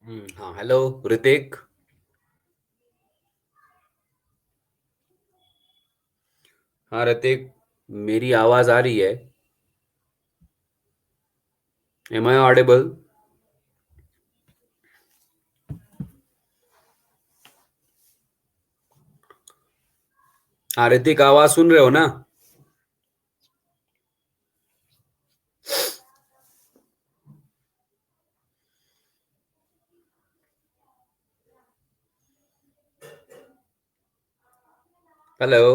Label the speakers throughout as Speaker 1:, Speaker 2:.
Speaker 1: हाँ, हेलो ऋतिक। हाँ ऋतिक, मेरी आवाज आ रही है? Am I audible? हाँ ऋतिक, आवाज सुन रहे हो ना? हेलो।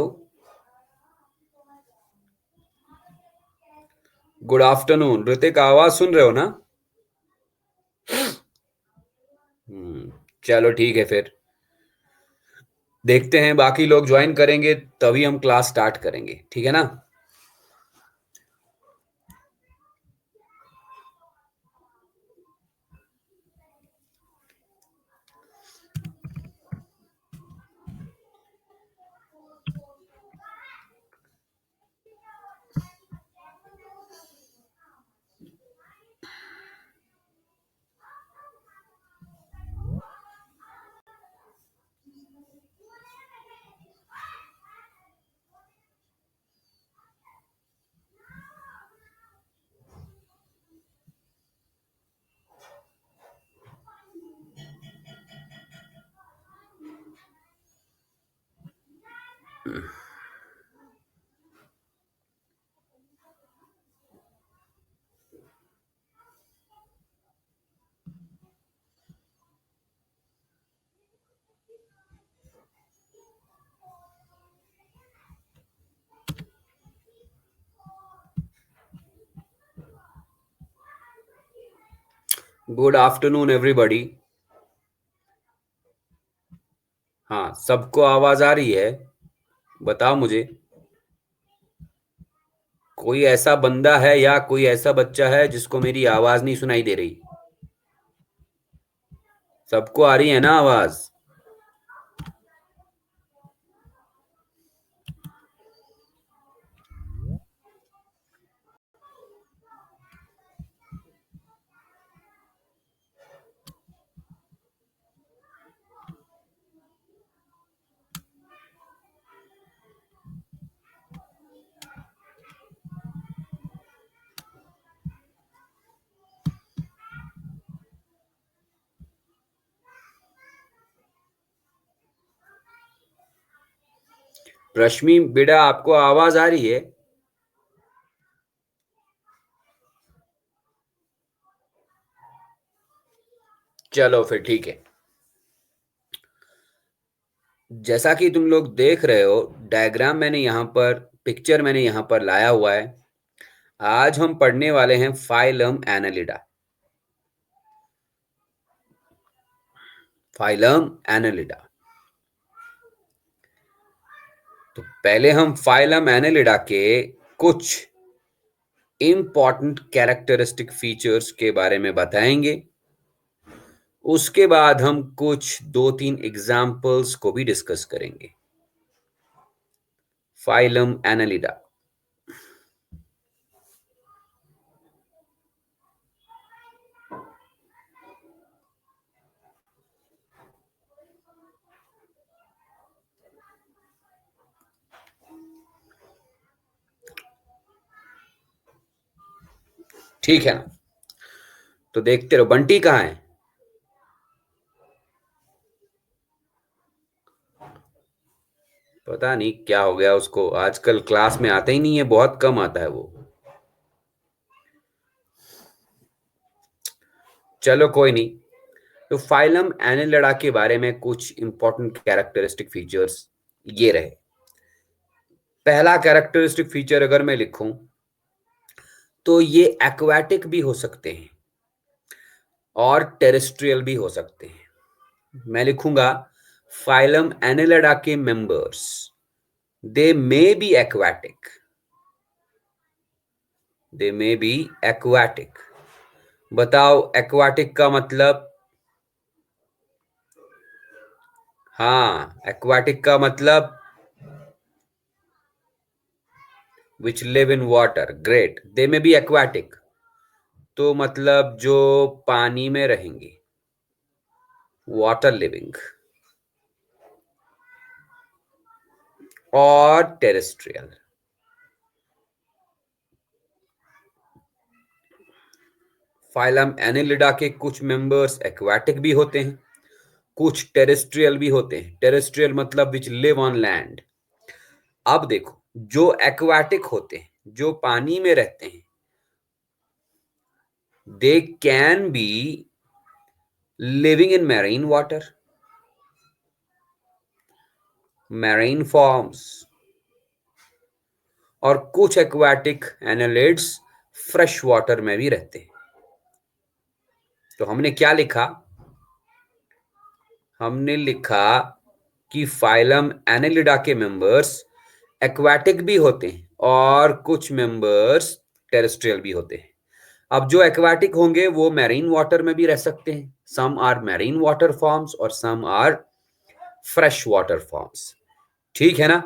Speaker 1: गुड आफ्टरनून ऋतिक, आवाज सुन रहे हो ना? चलो ठीक है फिर। देखते हैं, बाकी लोग ज्वाइन करेंगे तभी हम क्लास स्टार्ट करेंगे, ठीक है ना? Good afternoon everybody. हाँ, सबको आवाज आ रही है? बताओ मुझे। कोई ऐसा बंदा है या कोई ऐसा बच्चा है जिसको मेरी आवाज नहीं सुनाई दे रही? सबको आ रही है ना आवाज? रश्मि बेटा, आपको आवाज आ रही है? चलो फिर ठीक है। जैसा कि तुम लोग देख रहे हो, डायग्राम मैंने यहाँ पर, पिक्चर मैंने यहाँ पर लाया हुआ है। आज हम पढ़ने वाले हैं फाइलम एनालिडा। Phylum Annelida. तो पहले हम फाइलम एनालिडा के कुछ इंपॉर्टेंट कैरेक्टरिस्टिक फीचर्स के बारे में बताएंगे। उसके बाद हम कुछ दो तीन एग्जाम्पल्स को भी डिस्कस करेंगे। Phylum Annelida. ठीक है ना? तो देखते रहो। बंटी कहाँ है? पता नहीं क्या हो गया उसको, आजकल क्लास में आता ही नहीं है, बहुत कम आता है वो। चलो कोई नहीं। तो फाइलम एनिलिडा के बारे में कुछ इंपॉर्टेंट कैरेक्टरिस्टिक फीचर्स ये रहे। पहला कैरेक्टरिस्टिक फीचर अगर मैं लिखूं तो ये एक्वाटिक भी हो सकते हैं और टेरेस्ट्रियल भी हो सकते हैं। मैं लिखूंगा फाइलम एनिलिडा के members, they may be aquatic. They may be aquatic. बताओ एक्वाटिक का मतलब? हाँ, एक्वाटिक का मतलब which live in water. Great. They may be aquatic तो मतलब जो पानी में रहेंगे। वाटर लिविंग और टेरेस्ट्रियल। फाइलम एनिलिडा के कुछ मेंबर्स एक्वाटिक भी होते हैं, कुछ टेरेस्ट्रियल भी होते हैं। टेरेस्ट्रियल मतलब विच लिव ऑन लैंड। अब देखो, जो एक्वाटिक होते हैं, जो पानी में रहते हैं, they can be living in marine water, marine forms, और कुछ एक्वाटिक एनालिड्स फ्रेश वाटर में भी रहते हैं। तो हमने क्या लिखा? हमने लिखा कि फाइलम एनालिडा के मेंबर्स एक्वाटिक भी होते हैं और कुछ मेंबर्स टेरेस्ट्रियल भी होते हैं। अब जो एक्वाटिक होंगे वो मैरीन वाटर में भी रह सकते हैं। Some are marine water forms और some are fresh water forms. ठीक है ना?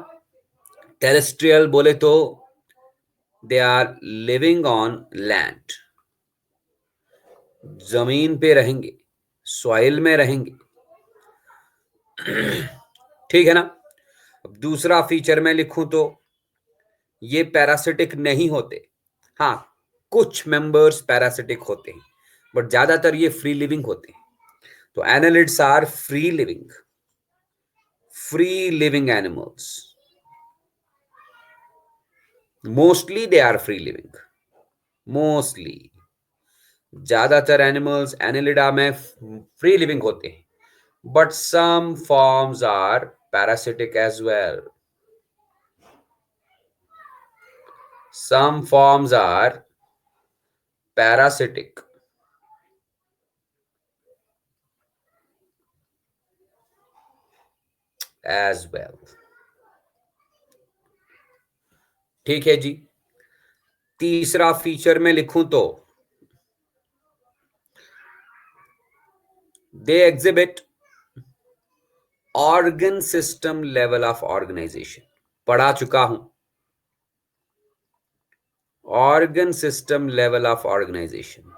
Speaker 1: टेरेस्ट्रियल बोले तो they are living on land, जमीन पे रहेंगे, सॉइल में रहेंगे। ठीक है ना? अब दूसरा फीचर मैं लिखूं तो ये पैरासिटिक नहीं होते। हाँ, कुछ मेंबर्स पैरासिटिक होते हैं, बट ज्यादातर ये फ्री लिविंग होते हैं। तो annelids are free living animals. Mostly they are free living, mostly. ज्यादातर एनिमल्स एनालिडा में फ्री लिविंग होते हैं, but some forms are parasitic as well. Some forms are parasitic as well. ठीक है जी। तीसरा फीचर में लिखूं तो they exhibit organ system level of organization. पढ़ा चुका हूं, organ system level of organization.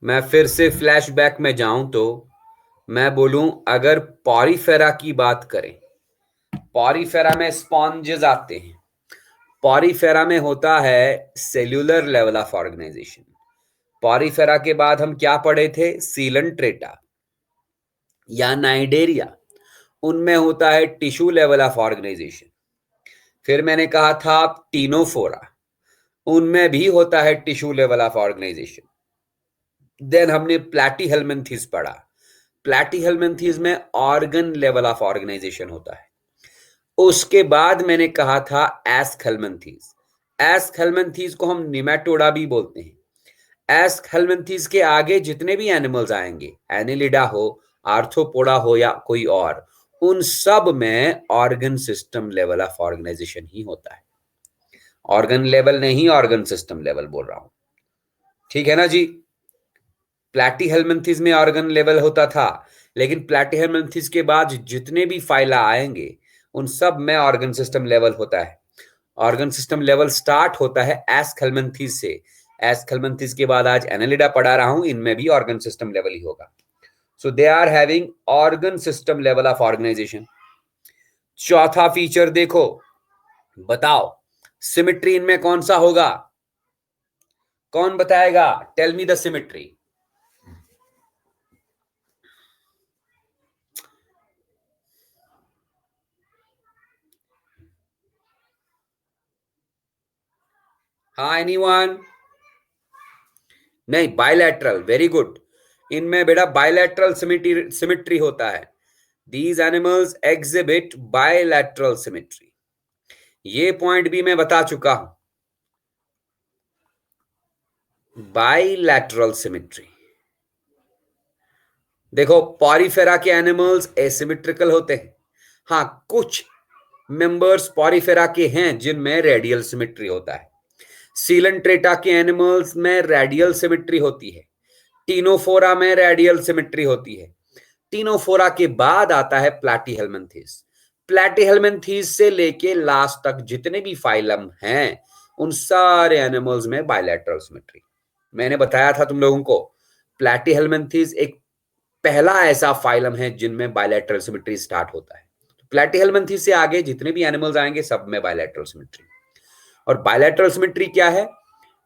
Speaker 1: मैं फिर से फ्लैशबैक में जाऊं तो मैं बोलूं, अगर पॉरीफेरा की बात करें, पॉरीफेरा में स्पॉन्जेस आते हैं। पॉरीफेरा में होता है cellular level of organization. Porifera के बाद हम क्या पढ़े थे? सीलंट्रेटा या नाइडेरिया, उनमें होता है टिश्यू लेवल ऑफ ऑर्गेनाइजेशन। फिर मैंने कहा था टीनोफोरा, उनमें भी होता है tissue level of organization. Then हमने प्लैटीहेल्मिन्थेस पढ़ा। प्लैटीहेल्मिन्थेस में ऑर्गन लेवल ऑफ ऑर्गेनाइजेशन होता है। उसके बाद मैंने कहा था एस्कहेल्मिन्थेस। एस्कहेल्मिन्थेस को हम निमेटोडा भी बोलते हैं। एस्कहेल्मिन्थेस के आगे जितने भी एनिमल्स आएंगे, एनिलिडा हो, आर्थ्रोपोडा हो या कोई और, उन सब में organ system level of organisation ही होता है। ऑर्गन लेवल नहीं, ऑर्गन सिस्टम लेवल बोल रहा हूं। ठीक है ना जी? प्लैटीहेल्मिन्थेस में ऑर्गन लेवल होता था, लेकिन प्लैटीहेल्मिन्थेस के बाद जितने भी फाइला आएंगे उन सब में ऑर्गन सिस्टम लेवल होता है। ऑर्गन सिस्टम लेवल स्टार्ट होता है एस्कहेल्मिन्थेस से। एस्कहेल्मिन्थेस के बाद आज एनालिडा पढ़ा रहा हूं, इनमें भी ऑर्गन सिस्टम लेवल ही होगा। So they are having organ system level of organisation. चौथा फीचर देखो, बताओ सिमेट्री इनमें कौन सा होगा? कौन बताएगा? Tell me the symmetry. हाँ, एनीवन? नहीं, बायलैटरल। Very good. इनमें बेटा बायलैटरल सिमेट्री होता है। These animals exhibit bilateral symmetry. ये पॉइंट भी मैं बता चुका हूं। Bilateral symmetry. देखो, पॉरीफेरा के एनिमल्स एसिमेट्रिकल होते हैं। हाँ, कुछ मेंबर्स पॉरीफेरा के हैं जिनमें रेडियल सिमेट्री होता है। सीलंट्रेटा के एनिमल्स में रेडियल सिमेट्री होती है। टीनोफोरा में रेडियल सिमेट्री होती है। टीनोफोरा के बाद आता है प्लैटीहेल्मिन्थेस। प्लैटीहेल्मिन्थेस से लेके लास्ट तक जितने भी फाइलम हैं, उन सारे एनिमल्स में बायलैटरल सिमेट्री। मैंने बताया था तुम लोगों को, प्लैटीहेल्मिन्थीज एक पहला ऐसा फाइलम है जिनमें बायलैटरल सिमेट्री स्टार्ट होता है। प्लैटीहेल्मिन्थीज से आगे जितने भी एनिमल्स आएंगे सब में बायलैटरल सिमेट्री। और बायलैटरल सिमेट्री क्या है?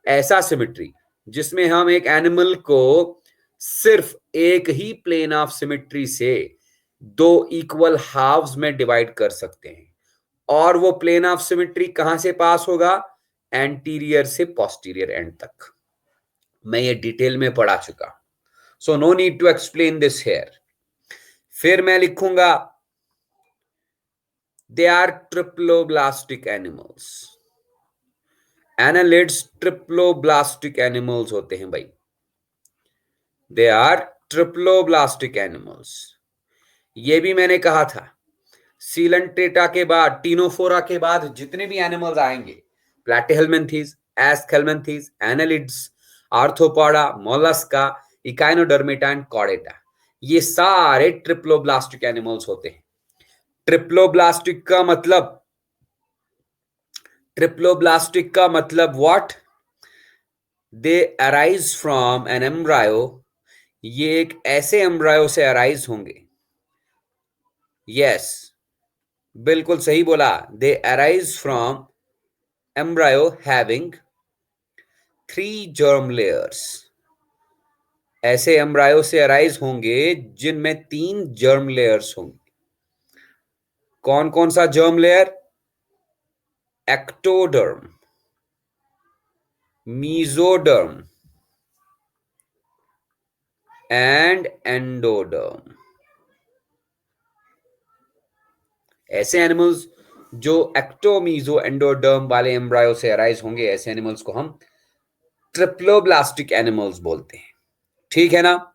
Speaker 1: ऐसा सिमेट्री जिसमें हम एक एनिमल को सिर्फ एक ही प्लेन ऑफ सिमेट्री से दो इक्वल हाफ्स में डिवाइड कर सकते हैं। और वो प्लेन ऑफ सिमेट्री कहां से पास होगा? एंटीरियर से पोस्टीरियर एंड तक। मैं ये डिटेल में पढ़ा चुका, so no need to explain this here. फिर मैं लिखूंगा they are triploblastic animals. Annelids triploblastic animals होते हैं भाई, दे आर ट्रिप्लोब्लास्टिक एनिमल्स। ये भी मैंने कहा था, सीलेंट्रेटा के बाद, टीनोफोरा के बाद जितने भी एनिमल्स आएंगे, Platyhelminthes, Aschelminthes, annelids, Arthropoda, Mollusca, Echinodermata and Chordata, ये सारे ट्रिप्लोब्लास्टिक एनिमल्स होते हैं। ट्रिप्लोब्लास्टिक का मतलब what? They arise from an embryo. ये एक ऐसे एम्ब्रायो से अराइज होंगे। यस, बिल्कुल सही बोला, दे arise from embryo having 3 germ layers. ऐसे एम्ब्रायो से अराइज होंगे जिनमें 3 जर्म लेयर्स होंगे। कौन कौन सा germ layer? Ectoderm, mesoderm and endoderm. ऐसे एनिमल्स जो एक्टो, मेसो, एंडोडर्म वाले एम्ब्रायो से अराइज होंगे, ऐसे एनिमल्स को हम ट्रिप्लोब्लास्टिक एनिमल्स बोलते हैं। ठीक है ना?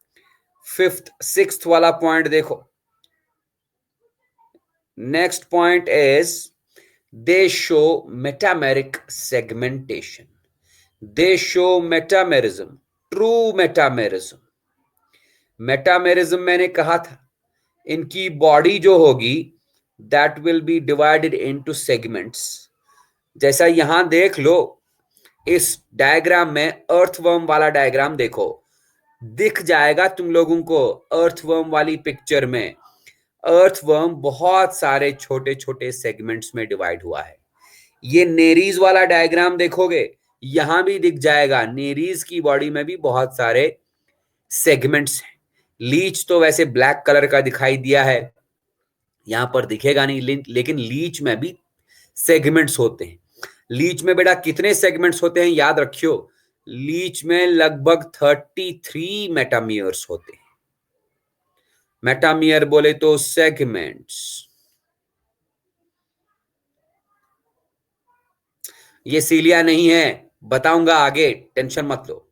Speaker 1: फिफ्थ, सिक्स्थ वाला पॉइंट देखो। Next point is they show metameric segmentation. They show metamerism, true metamerism. Metamerism मैंने कहा था, इनकी बॉडी जो होगी that will be divided into segments. जैसा यहां देख लो, इस डायग्राम में अर्थवर्म वाला डायग्राम देखो, दिख जाएगा तुम लोगों को। अर्थवर्म वाली पिक्चर में अर्थवर्म बहुत सारे छोटे छोटे सेगमेंट्स में डिवाइड हुआ है। ये नेरीज वाला डायग्राम देखोगे, यहां भी दिख जाएगा, नेरीज की बॉडी में भी बहुत सारे सेगमेंट्स हैं। लीच तो वैसे ब्लैक कलर का दिखाई दिया है, यहां पर दिखेगा नहीं, लेकिन लीच में भी सेगमेंट्स होते हैं। लीच में बेटा कितने सेगमेंट्स होते हैं याद रखियो, लीच में लगभग 33 मेटामियर्स होते हैं। मेटामियर बोले तो सेगमेंट्स। ये सीलिया नहीं है, बताऊंगा आगे, टेंशन मत लो।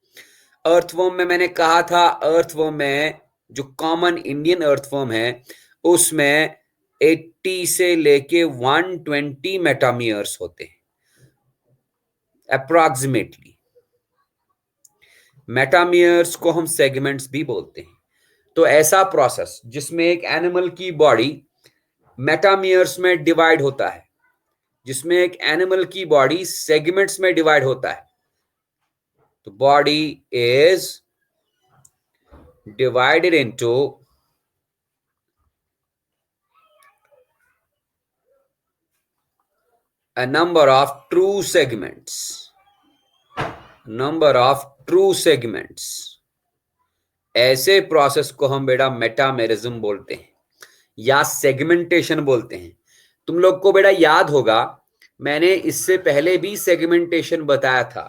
Speaker 1: अर्थवर्म में मैंने कहा था, अर्थवर्म में जो कॉमन इंडियन अर्थवर्म है उसमें 80 से लेके 120 मेटामियर्स होते हैं अप्रोक्सीमेटली। मेटामियर्स को हम सेगमेंट्स भी बोलते हैं। तो ऐसा प्रोसेस जिसमें एक एनिमल की बॉडी मेटामियर्स में डिवाइड होता है, जिसमें एक एनिमल की बॉडी सेगमेंट्स में डिवाइड होता है, तो body is divided into a number of true segments. Number of true segments. ऐसे प्रोसेस को हम बेटा मेटामेरिज्म बोलते हैं या सेगमेंटेशन बोलते हैं। तुम लोग को बेटा याद होगा, मैंने इससे पहले भी सेगमेंटेशन बताया था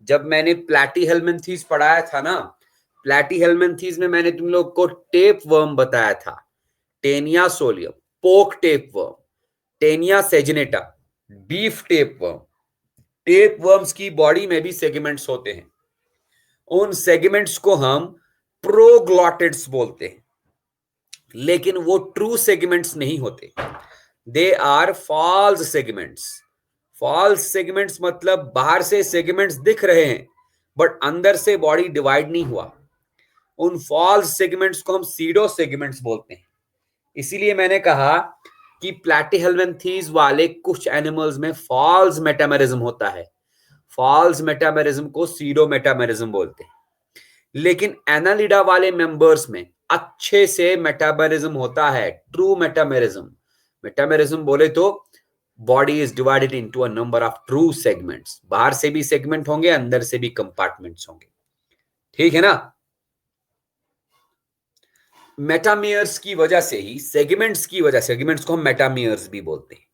Speaker 1: जब मैंने प्लैटीहेल्मिन्थीज पढ़ाया था ना। प्लैटीहेल्मिन्थीज में मैंने तुम लोग को टेप वर्म बताया था, Taenia solium, pork tapeworm, Taenia saginata, beef tapeworm. Tapeworms की बॉडी में भी सेगमेंट्स होते हैं। उन सेगमेंट्स को हम प्रोग्लॉटिड्स बोलते हैं, लेकिन वो ट्रू सेगमेंट्स नहीं होते, they are false segments. False segments मतलब बाहर से सेगमेंट्स दिख रहे हैं बट अंदर से बॉडी डिवाइड नहीं हुआ। उन फॉल्स सेगमेंट्स को हम सीडो सेगमेंट्स बोलते हैं। इसीलिए मैंने कहा कि प्लैटीहेल्मिन्थीज वाले कुछ एनिमल्स में फॉल्स मेटामेरिज्म होता है। फॉल्स मेटामेरिज्म को सीरो मेटामेरिज्म बोलते हैं। लेकिन एनालिडा वाले मेंबर्स में अच्छे से मेटामेरिज्म होता है, ट्रू मेटामेरिज्म। मेटामेरिज्म बोले तो body is divided into a number of true segments. बाहर से भी सेगमेंट होंगे, अंदर से भी कंपार्टमेंट्स होंगे। ठीक है ना? मेटामियर्स की वजह से ही, सेगमेंट्स की वजह, सेगमेंट्स को हम मेटामियर्स भी बोलते हैं।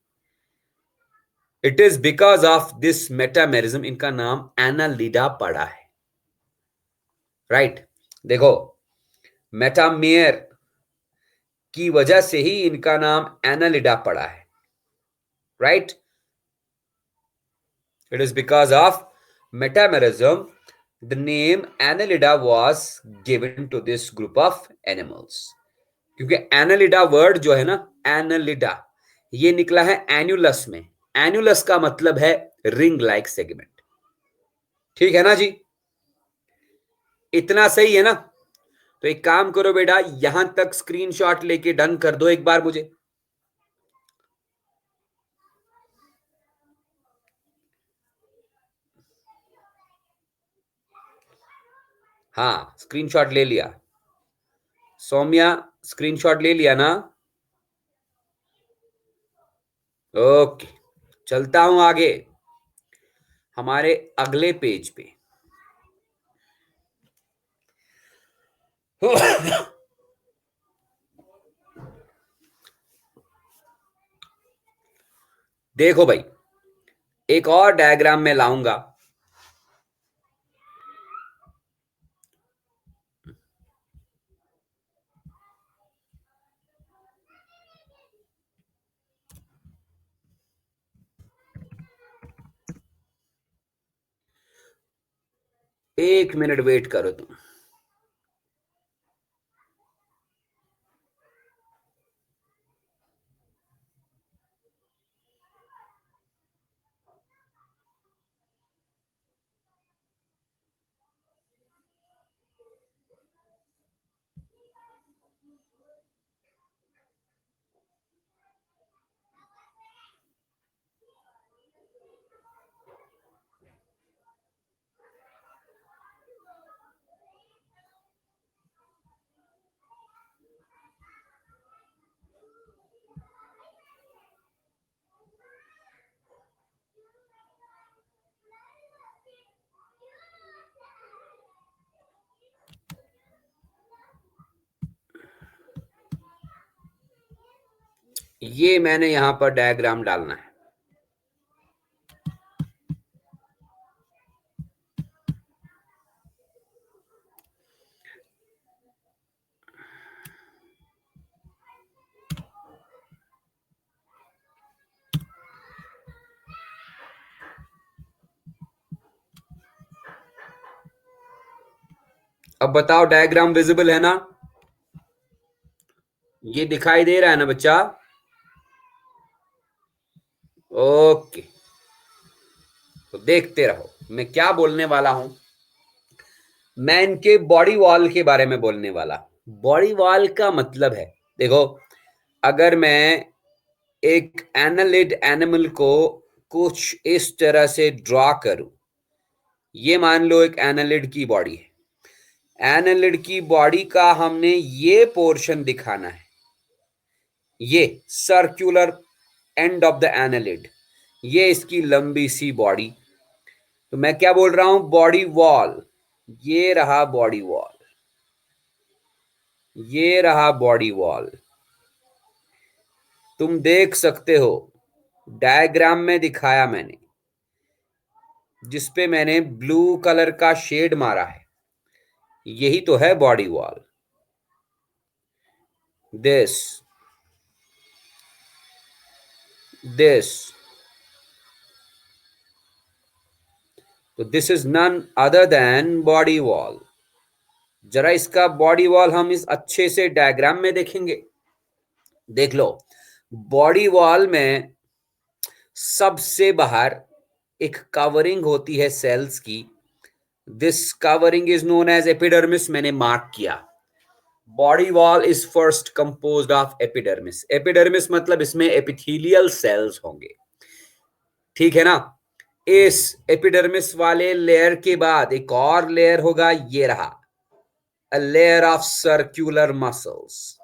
Speaker 1: It is because of this metamerism इनका नाम एनालिडा पड़ा है। राइट देखो, मेटामेयर की वजह से ही इनका नाम एनालिडा पड़ा है। Right, it is because of metamerism the name annelida was given to this group of animals। क्योंकि annelida वर्ड जो है ना, annelida, ये निकला है एन्युलस में। एन्युलस का मतलब है रिंग लाइक सेगमेंट। ठीक है ना जी? इतना सही है ना? तो एक काम करो बेटा, यहां तक स्क्रीनशॉट लेके डन कर दो एक बार मुझे। हाँ, स्क्रीनशॉट ले लिया। सौम्या, स्क्रीनशॉट ले लिया ना? ओके, चलता हूं आगे हमारे अगले पेज पे। देखो भाई, एक और डायग्राम में लाऊंगा। एक मिनट वेट करो तुम। ये मैंने यहां पर डायग्राम डालना है। अब बताओ, डायग्राम विजिबल है ना? ये दिखाई दे रहा है ना बच्चा? ओके, तो देखते रहो मैं क्या बोलने वाला हूं। मैं इनके बॉडी वॉल के बारे में बोलने वाला। बॉडी वॉल का मतलब है, देखो, अगर मैं एक एनालिड एनिमल को कुछ इस तरह से ड्रॉ करूं, ये मान लो एक एनालिड की बॉडी है। एनालिड की बॉडी का हमने ये पोर्शन दिखाना है, ये circular end of the annelid, ये इसकी लंबी सी बॉडी। तो मैं क्या बोल रहा हूं? Body wall. ये रहा बॉडी वॉल, ये रहा बॉडी वॉल। तुम देख सकते हो, डायग्राम में दिखाया मैंने, जिसपे मैंने ब्लू कलर का शेड मारा है, यही तो है बॉडी वॉल। दिस तो this is none other than body wall. जरा इसका बॉडी वॉल हम इस अच्छे से डायग्राम में देखेंगे। देख लो, बॉडी वॉल में सबसे बाहर एक कवरिंग होती है सेल्स की। This covering is known as epidermis, मैंने मार्क किया। Body wall is first composed of epidermis. Epidermis मतलब इसमें एपिथेलियल सेल्स होंगे। ठीक है ना? इस एपिडर्मिस वाले लेयर के बाद एक और लेयर होगा, ये रहा, a layer of circular muscles.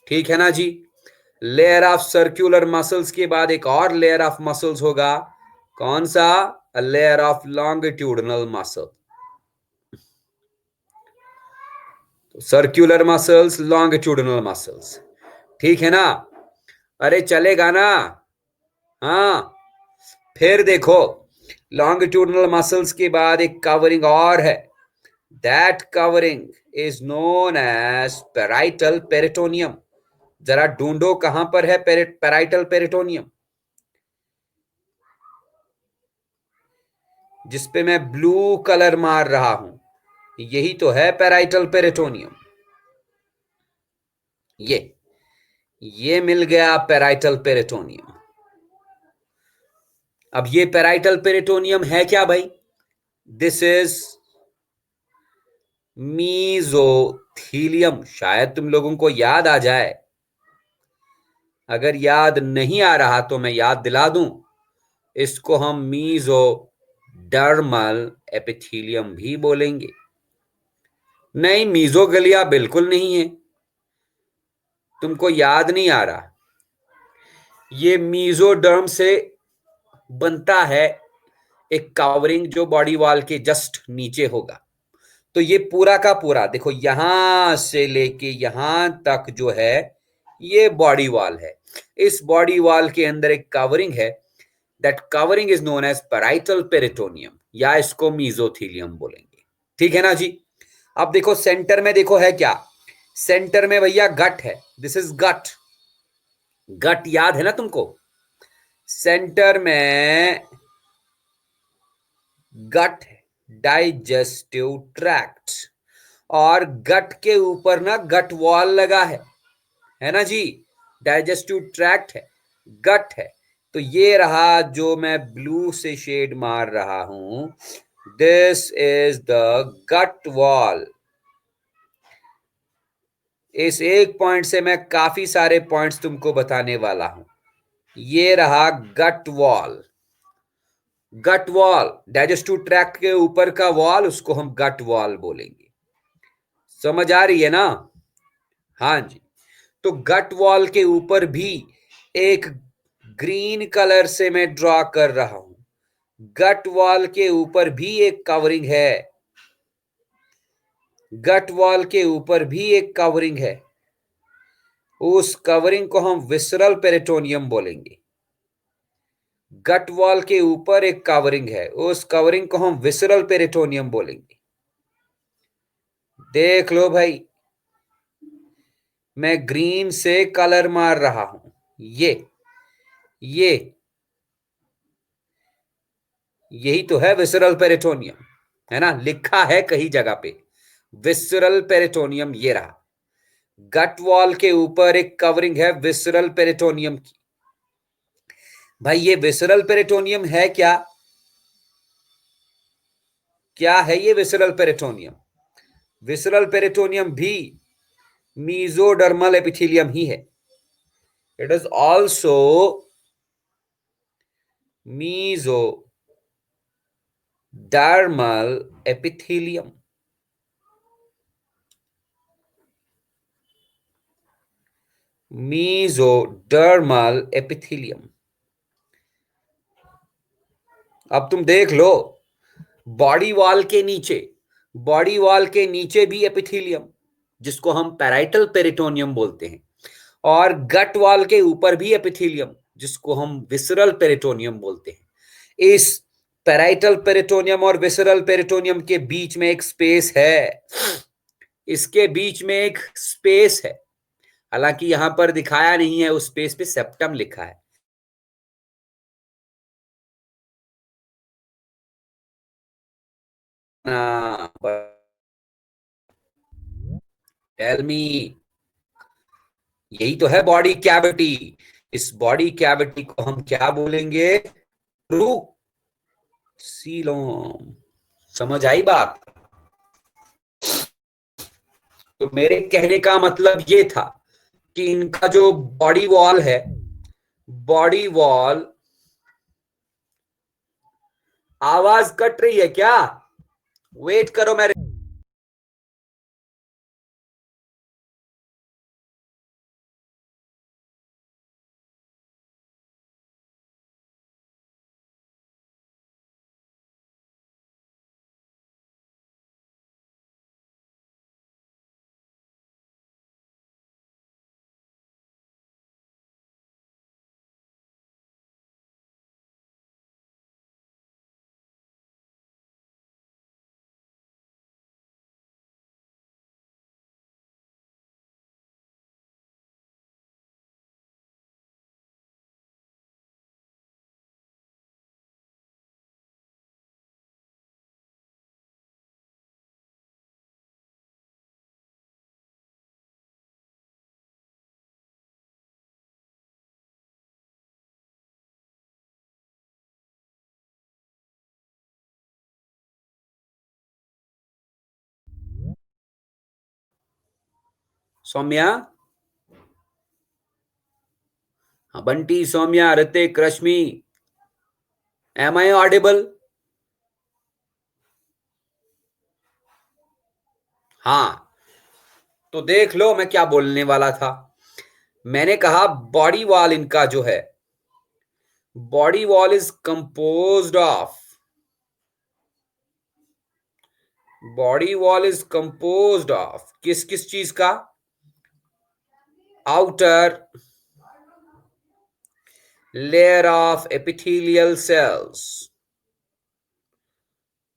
Speaker 1: ठीक है ना जी। लेयर ऑफ सर्क्यूलर मसल्स के बाद एक और लेयर ऑफ मसल्स होगा, कौन सा? A layer of longitudinal muscle. Circular muscles, longitudinal muscles, ठीक है ना? अरे चलेगा ना? हाँ। फिर देखो, लॉन्गिट्यूडनल मसल्स के बाद एक कवरिंग और है, that covering is known as parietal peritoneum. जरा ढूंढो कहां पर है पेराइटल पेरिटोनियम, जिसपे मैं ब्लू कलर मार रहा हूं, यही तो है पेराइटल पेरिटोनियम। ये मिल गया पेराइटल पेरिटोनियम। अब ये पेराइटल पेरिटोनियम है क्या भाई? This is mesothelium. शायद तुम लोगों को याद आ जाए, अगर याद नहीं आ रहा तो मैं याद दिला दूं, इसको हम मीजोडर्मल एपिथेलियम भी बोलेंगे। नहीं, मीजोगलिया बिल्कुल नहीं है, तुमको याद नहीं आ रहा। ये मीजोडर्म से बनता है एक कवरिंग जो बॉडी वॉल के जस्ट नीचे होगा। तो ये पूरा का पूरा देखो, यहां से लेके यहां तक जो है ये बॉडी वॉल है। इस बॉडी वॉल के अंदर एक कवरिंग है, that covering is known as parietal peritoneum, या इसको मीजोथीलियम बोलेंगे। ठीक है ना जी। अब देखो सेंटर में, देखो है क्या? सेंटर में भैया गट है, दिस इज गट। गट याद है ना तुमको? सेंटर में गट है, डाइजेस्टिव ट्रैक्ट, और गट के ऊपर ना गट वॉल लगा है ना जी। डाइजेस्टिव ट्रैक्ट है, गट है। तो ये रहा जो मैं ब्लू से शेड मार रहा हूं, this is the gut wall. इस एक पॉइंट से मैं काफी सारे पॉइंट्स तुमको बताने वाला हूं। ये रहा gut wall. Gut wall, digestive tract के ऊपर का वॉल, उसको हम गट वॉल बोलेंगे। समझ आ रही है ना? हाँ जी। तो गट वॉल के ऊपर भी एक ग्रीन कलर से मैं ड्रॉ कर रहा हूं। गट वॉल के ऊपर भी एक कवरिंग है, गट वॉल के ऊपर भी एक कवरिंग है। उस कवरिंग को हम विसरल पेरिटोनियम बोलेंगे। गट वॉल के ऊपर एक कवरिंग है, उस कवरिंग को हम विसरल पेरिटोनियम बोलेंगे। देख लो भाई, मैं ग्रीन से कलर मार रहा हूं। ये यही तो है विसरल पेरिटोनियम, है ना? लिखा है कहीं जगह पे विसरल पेरिटोनियम। ये रहा, गट वॉल के ऊपर एक कवरिंग है विसरल पेरिटोनियम की। भाई ये विसरल पेरिटोनियम है क्या? क्या है ये विसरल पेरिटोनियम? विसरल पेरिटोनियम भी मीजोडर्मल एपिथेलियम ही है। It is also mesodermal epithelium. Mesodermal epithelium. अब तुम देख लो, बॉडी वॉल के नीचे, बॉडी वॉल के नीचे भी एपिथेलियम, जिसको हम पैराइटल पेरिटोनियम बोलते हैं, और गट वॉल के ऊपर भी एपिथेलियम, जिसको हम विसरल पेरिटोनियम बोलते हैं। इस पैराइटल पेरिटोनियम और विसरल पेरिटोनियम के बीच में एक स्पेस है, इसके बीच में एक स्पेस है, हालांकि यहां पर दिखाया नहीं है, उस स्पेस पे सेप्टम लिखा है। टेल मी, यही तो है बॉडी कैविटी। इस बॉडी कैविटी को हम क्या बोलेंगे? ब्रूसीलोम। समझ आई बात? तो मेरे कहने का मतलब ये था कि इनका जो बॉडी वॉल है, बॉडी वॉल आवाज कट रही है क्या? वेट करो, मैं सौम्या, हाँ, बंटी, सौम्या, ऋतिक, रश्मि, एम आई ऑडिबल? हाँ, तो देख लो मैं क्या बोलने वाला था। मैंने कहा बॉडी वॉल इनका जो है, body wall is composed of, body wall is composed of किस किस चीज का? Outer layer of epithelial cells,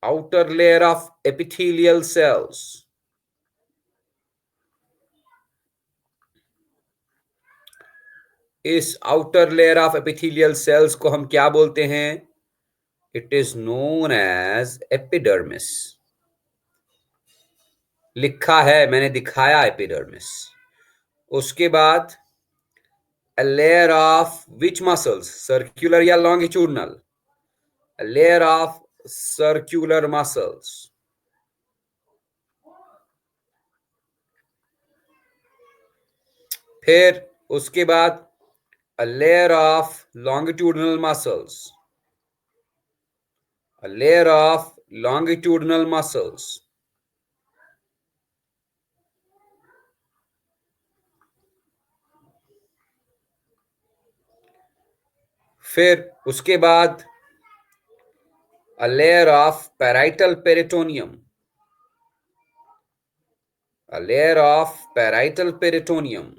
Speaker 1: outer layer of epithelial cells. इस outer layer of epithelial cells को हम क्या बोलते हैं? It is known as epidermis. लिखा है, मैंने दिखाया एपिडर्मिस। उसके बाद a layer of which muscles, circular या longitudinal? A layer of circular muscles. फिर उसके बाद a layer of longitudinal muscles, a layer of longitudinal muscles. फिर उसके बाद a layer of parietal peritoneum, a layer of parietal peritoneum.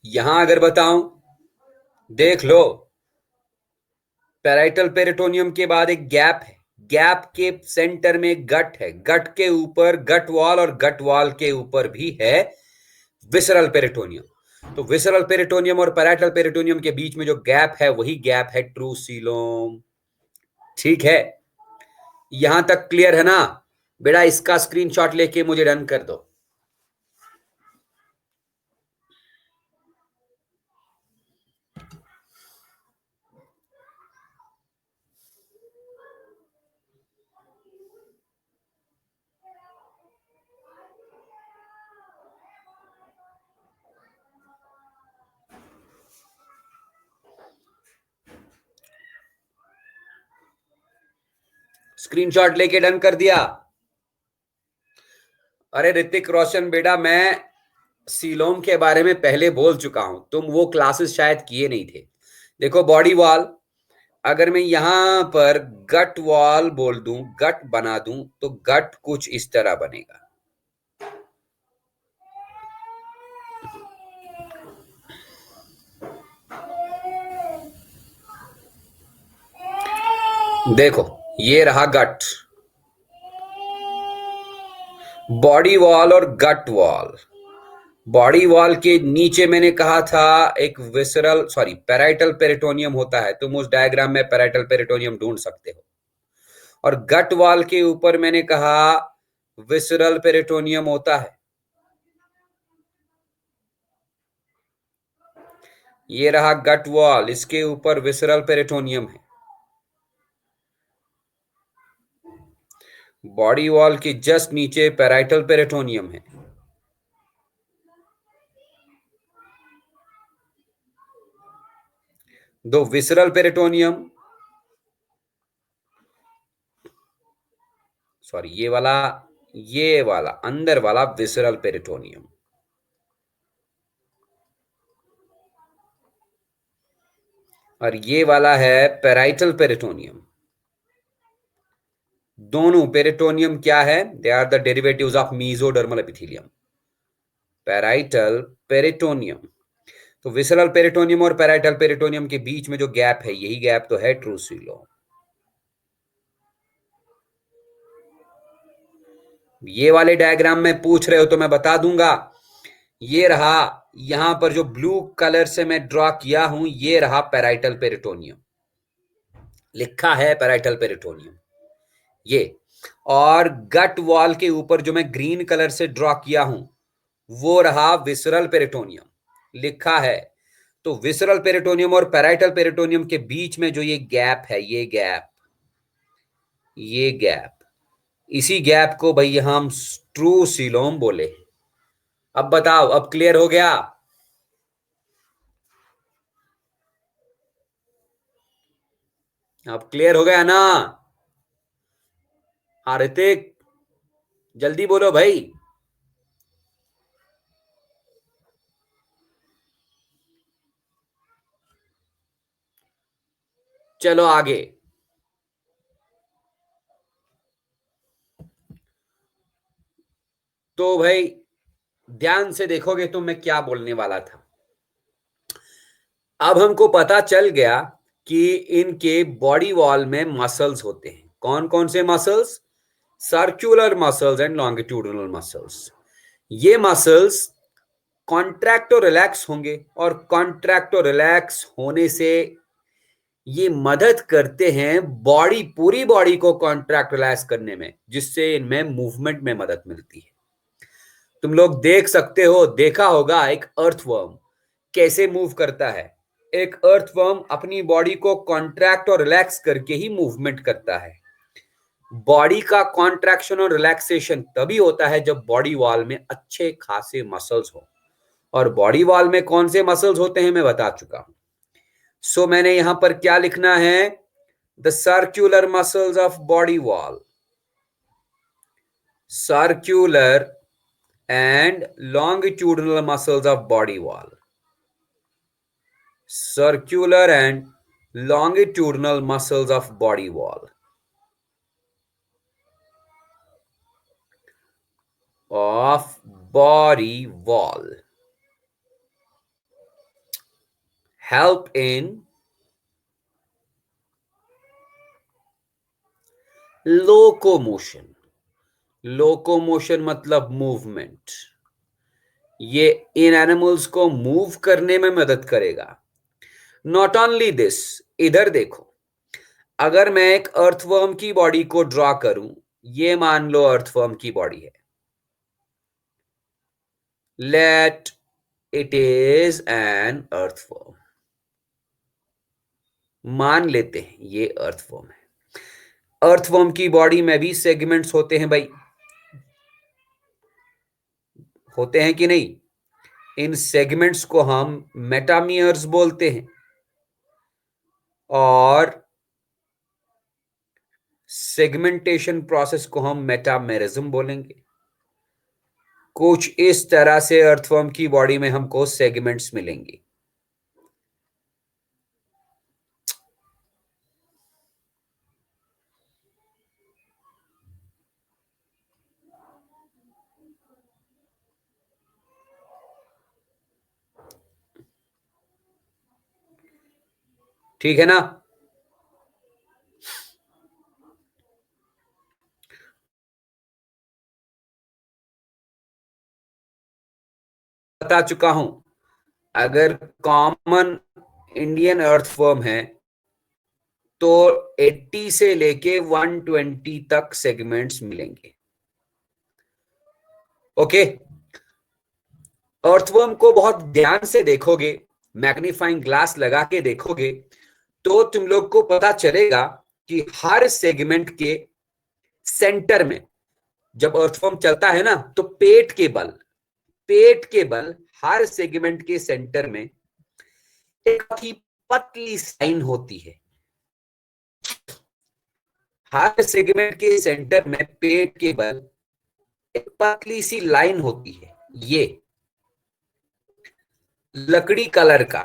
Speaker 1: यहां अगर बताऊं, देख लो, पैराइटल पेरिटोनियम के बाद एक गैप है, गैप के सेंटर में गट है, गट के ऊपर गट वॉल और गट वॉल के ऊपर भी है विसरल पेरिटोनियम। तो विसरल पेरिटोनियम और पैराइटल पेरिटोनियम के बीच में जो गैप है वही गैप है ट्रू सीलोम। ठीक है, यहां तक क्लियर है ना? बेटा इसका स्क्रीनशॉट लेके मुझे रन कर दो। स्क्रीनशॉट लेके डन कर दिया? अरे ऋतिक रोशन बेटा, मैं सीलोम के बारे में पहले बोल चुका हूं, तुम वो क्लासेस शायद किए नहीं थे। देखो बॉडी वॉल, अगर मैं यहां पर गट वॉल बोल दूं, गट बना दूं, तो गट कुछ इस तरह बनेगा। देखो ये रहा गट, बॉडी वॉल और गट वॉल। बॉडी वॉल के नीचे मैंने कहा था एक विसरल सॉरी पैराइटल पेरिटोनियम होता है, तुम उस डायग्राम में पैराइटल पेरिटोनियम ढूंढ सकते हो। और गट वॉल के ऊपर मैंने कहा विसरल पेरिटोनियम होता है। ये रहा गट वॉल, इसके ऊपर विसरल पेरिटोनियम है। बॉडी वॉल के जस्ट नीचे पैराइटल पेरिटोनियम है। दो विसरल पेरिटोनियम, सॉरी ये वाला अंदर वाला विसरल पेरिटोनियम, और ये वाला है पेराइटल पेरिटोनियम। दोनों पेरिटोनियम क्या है? They are the derivatives of mesodermal epithelium. Parietal peritoneum, तो विसरल पेरिटोनियम और पेराइटल पेरिटोनियम के बीच में जो गैप है, यही गैप तो है ट्रू सीलोम। ये वाले डायग्राम में पूछ रहे हो तो मैं बता दूंगा, ये रहा, यहां पर जो ब्लू कलर से मैं ड्रॉ किया हूं, ये रहा पेराइटल पेरिटोनियम, लिखा है पेराइटल पेरिटोनियम ये। और गट वॉल के ऊपर जो मैं ग्रीन कलर से ड्रॉ किया हूं, वो रहा विसरल पेरिटोनियम, लिखा है। तो विसरल पेरिटोनियम और पेराइटल पेरिटोनियम के बीच में जो ये गैप है, ये गैप, इसी गैप को भैया हम ट्रू सीलोम बोले। अब बताओ, अब क्लियर हो गया? अब क्लियर हो गया ना? हाँ ऋतिक, जल्दी बोलो भाई। चलो आगे। तो भाई ध्यान से देखोगे तो मैं क्या बोलने वाला था। अब हमको पता चल गया कि इनके बॉडी वॉल में मसल्स होते हैं। कौन कौन से muscles? Circular muscles and longitudinal muscles. ये मसल्स कॉन्ट्रैक्ट और रिलैक्स होंगे, और कॉन्ट्रैक्ट और रिलैक्स होने से ये मदद करते हैं बॉडी, पूरी बॉडी को कॉन्ट्रैक्ट रिलैक्स करने में, जिससे इनमें मूवमेंट में मदद मिलती है। तुम लोग देख सकते हो, देखा होगा एक अर्थवर्म कैसे मूव करता है। एक अर्थवर्म अपनी बॉडी को कॉन्ट्रैक्ट और रिलैक्स करके ही मूवमेंट करता है। बॉडी का कॉन्ट्रैक्शन और रिलैक्सेशन तभी होता है जब बॉडी वॉल में अच्छे खासे मसल्स हो। और बॉडी वॉल में कौन से मसल्स होते हैं मैं बता चुका हूं। सो मैंने यहां पर क्या लिखना है? The circular muscles of body wall, circular and longitudinal muscles of body wall, circular and longitudinal muscles of body wall of body wall help in locomotion। Locomotion मतलब मूवमेंट। ये इन एनिमल्स को मूव करने में मदद करेगा। नॉट ओनली दिस, इधर देखो, अगर मैं एक अर्थवर्म की बॉडी को ड्रॉ करूं, ये मान लो अर्थवर्म की बॉडी है, let it is N earthworm, मान लेते हैं ये अर्थवर्म है। अर्थवर्म की बॉडी में भी सेगमेंट्स होते हैं भाई, होते हैं कि नहीं? इन सेगमेंट्स को हम मेटामियर्स बोलते हैं, और सेगमेंटेशन प्रोसेस को हम मेटामेरिज्म बोलेंगे। कुछ इस तरह से अर्थवर्म की बॉडी में हमको सेगमेंट्स मिलेंगे। ठीक है ना? बता चुका हूं, अगर कॉमन इंडियन अर्थवर्म है तो 80 से लेके 120 तक सेगमेंट्स मिलेंगे। ओके, अर्थवर्म को बहुत ध्यान से देखोगे, मैग्नीफाइंग ग्लास लगा के देखोगे, तो तुम लोग को पता चलेगा कि हर सेगमेंट के सेंटर में, जब अर्थवर्म चलता है ना, तो पेट के बल हर सेगमेंट के सेंटर में एक ही पतली साइन होती है। हर सेगमेंट के सेंटर में पेट के बल एक पतली सी लाइन होती है। ये लकड़ी कलर का,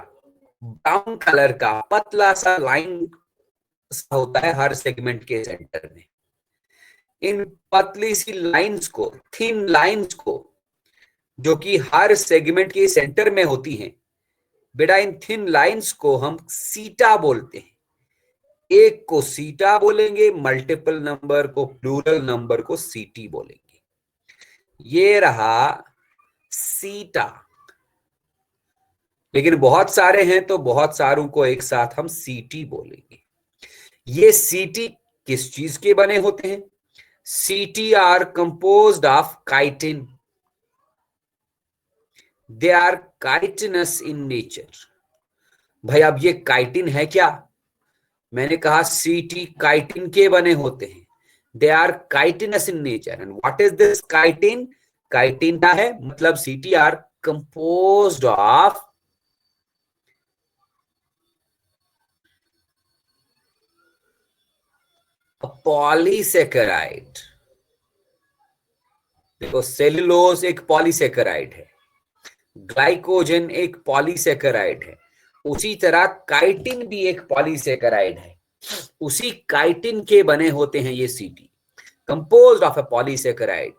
Speaker 1: ब्राउन कलर का पतला सा लाइन होता है हर सेगमेंट के सेंटर में। इन पतली सी लाइंस को, थिन लाइंस को, जो कि हर सेगमेंट के सेंटर में होती हैं, बेटा इन थिन लाइंस को हम सीटा बोलते हैं। एक को सीटा बोलेंगे, मल्टीपल नंबर को, प्लूरल नंबर को सीटी बोलेंगे। ये रहा सीटा। लेकिन बहुत सारे हैं तो बहुत सारों को एक साथ हम सीटी बोलेंगे। ये सीटी किस चीज के बने होते हैं? Setae are composed of chitin. They are chitinous in nature. भाई अब ये काइटिन है क्या? मैंने कहा सीटी काइटिन के बने होते हैं। They are chitinous in nature. And what is this chitin? Chitin क्या है? मतलब setae are composed of polysaccharide. देखो सेलुलोज एक पॉलीसेकेराइड है, ग्लाइकोजन एक पॉलीसेकेराइड है, उसी तरह काइटिन भी एक पॉलीसेकेराइड है। उसी काइटिन के बने होते हैं ये setae, composed of a polysaccharide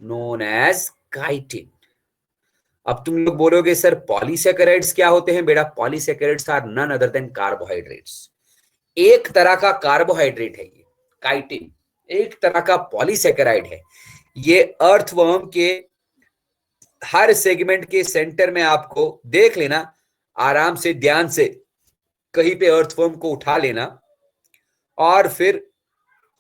Speaker 1: known as chitin. अब तुम लोग बोलोगे सर पॉलीसेकेराइड्स क्या होते हैं? बेटा polysaccharides are none other than carbohydrates. एक तरह का कार्बोहाइड्रेट है ये काइटिन, एक तरह का पॉलीसेकेराइड है। ये अर्थवर्म के हर सेगमेंट के सेंटर में, आपको देख लेना आराम से, ध्यान से, कहीं पे अर्थवर्म को उठा लेना और फिर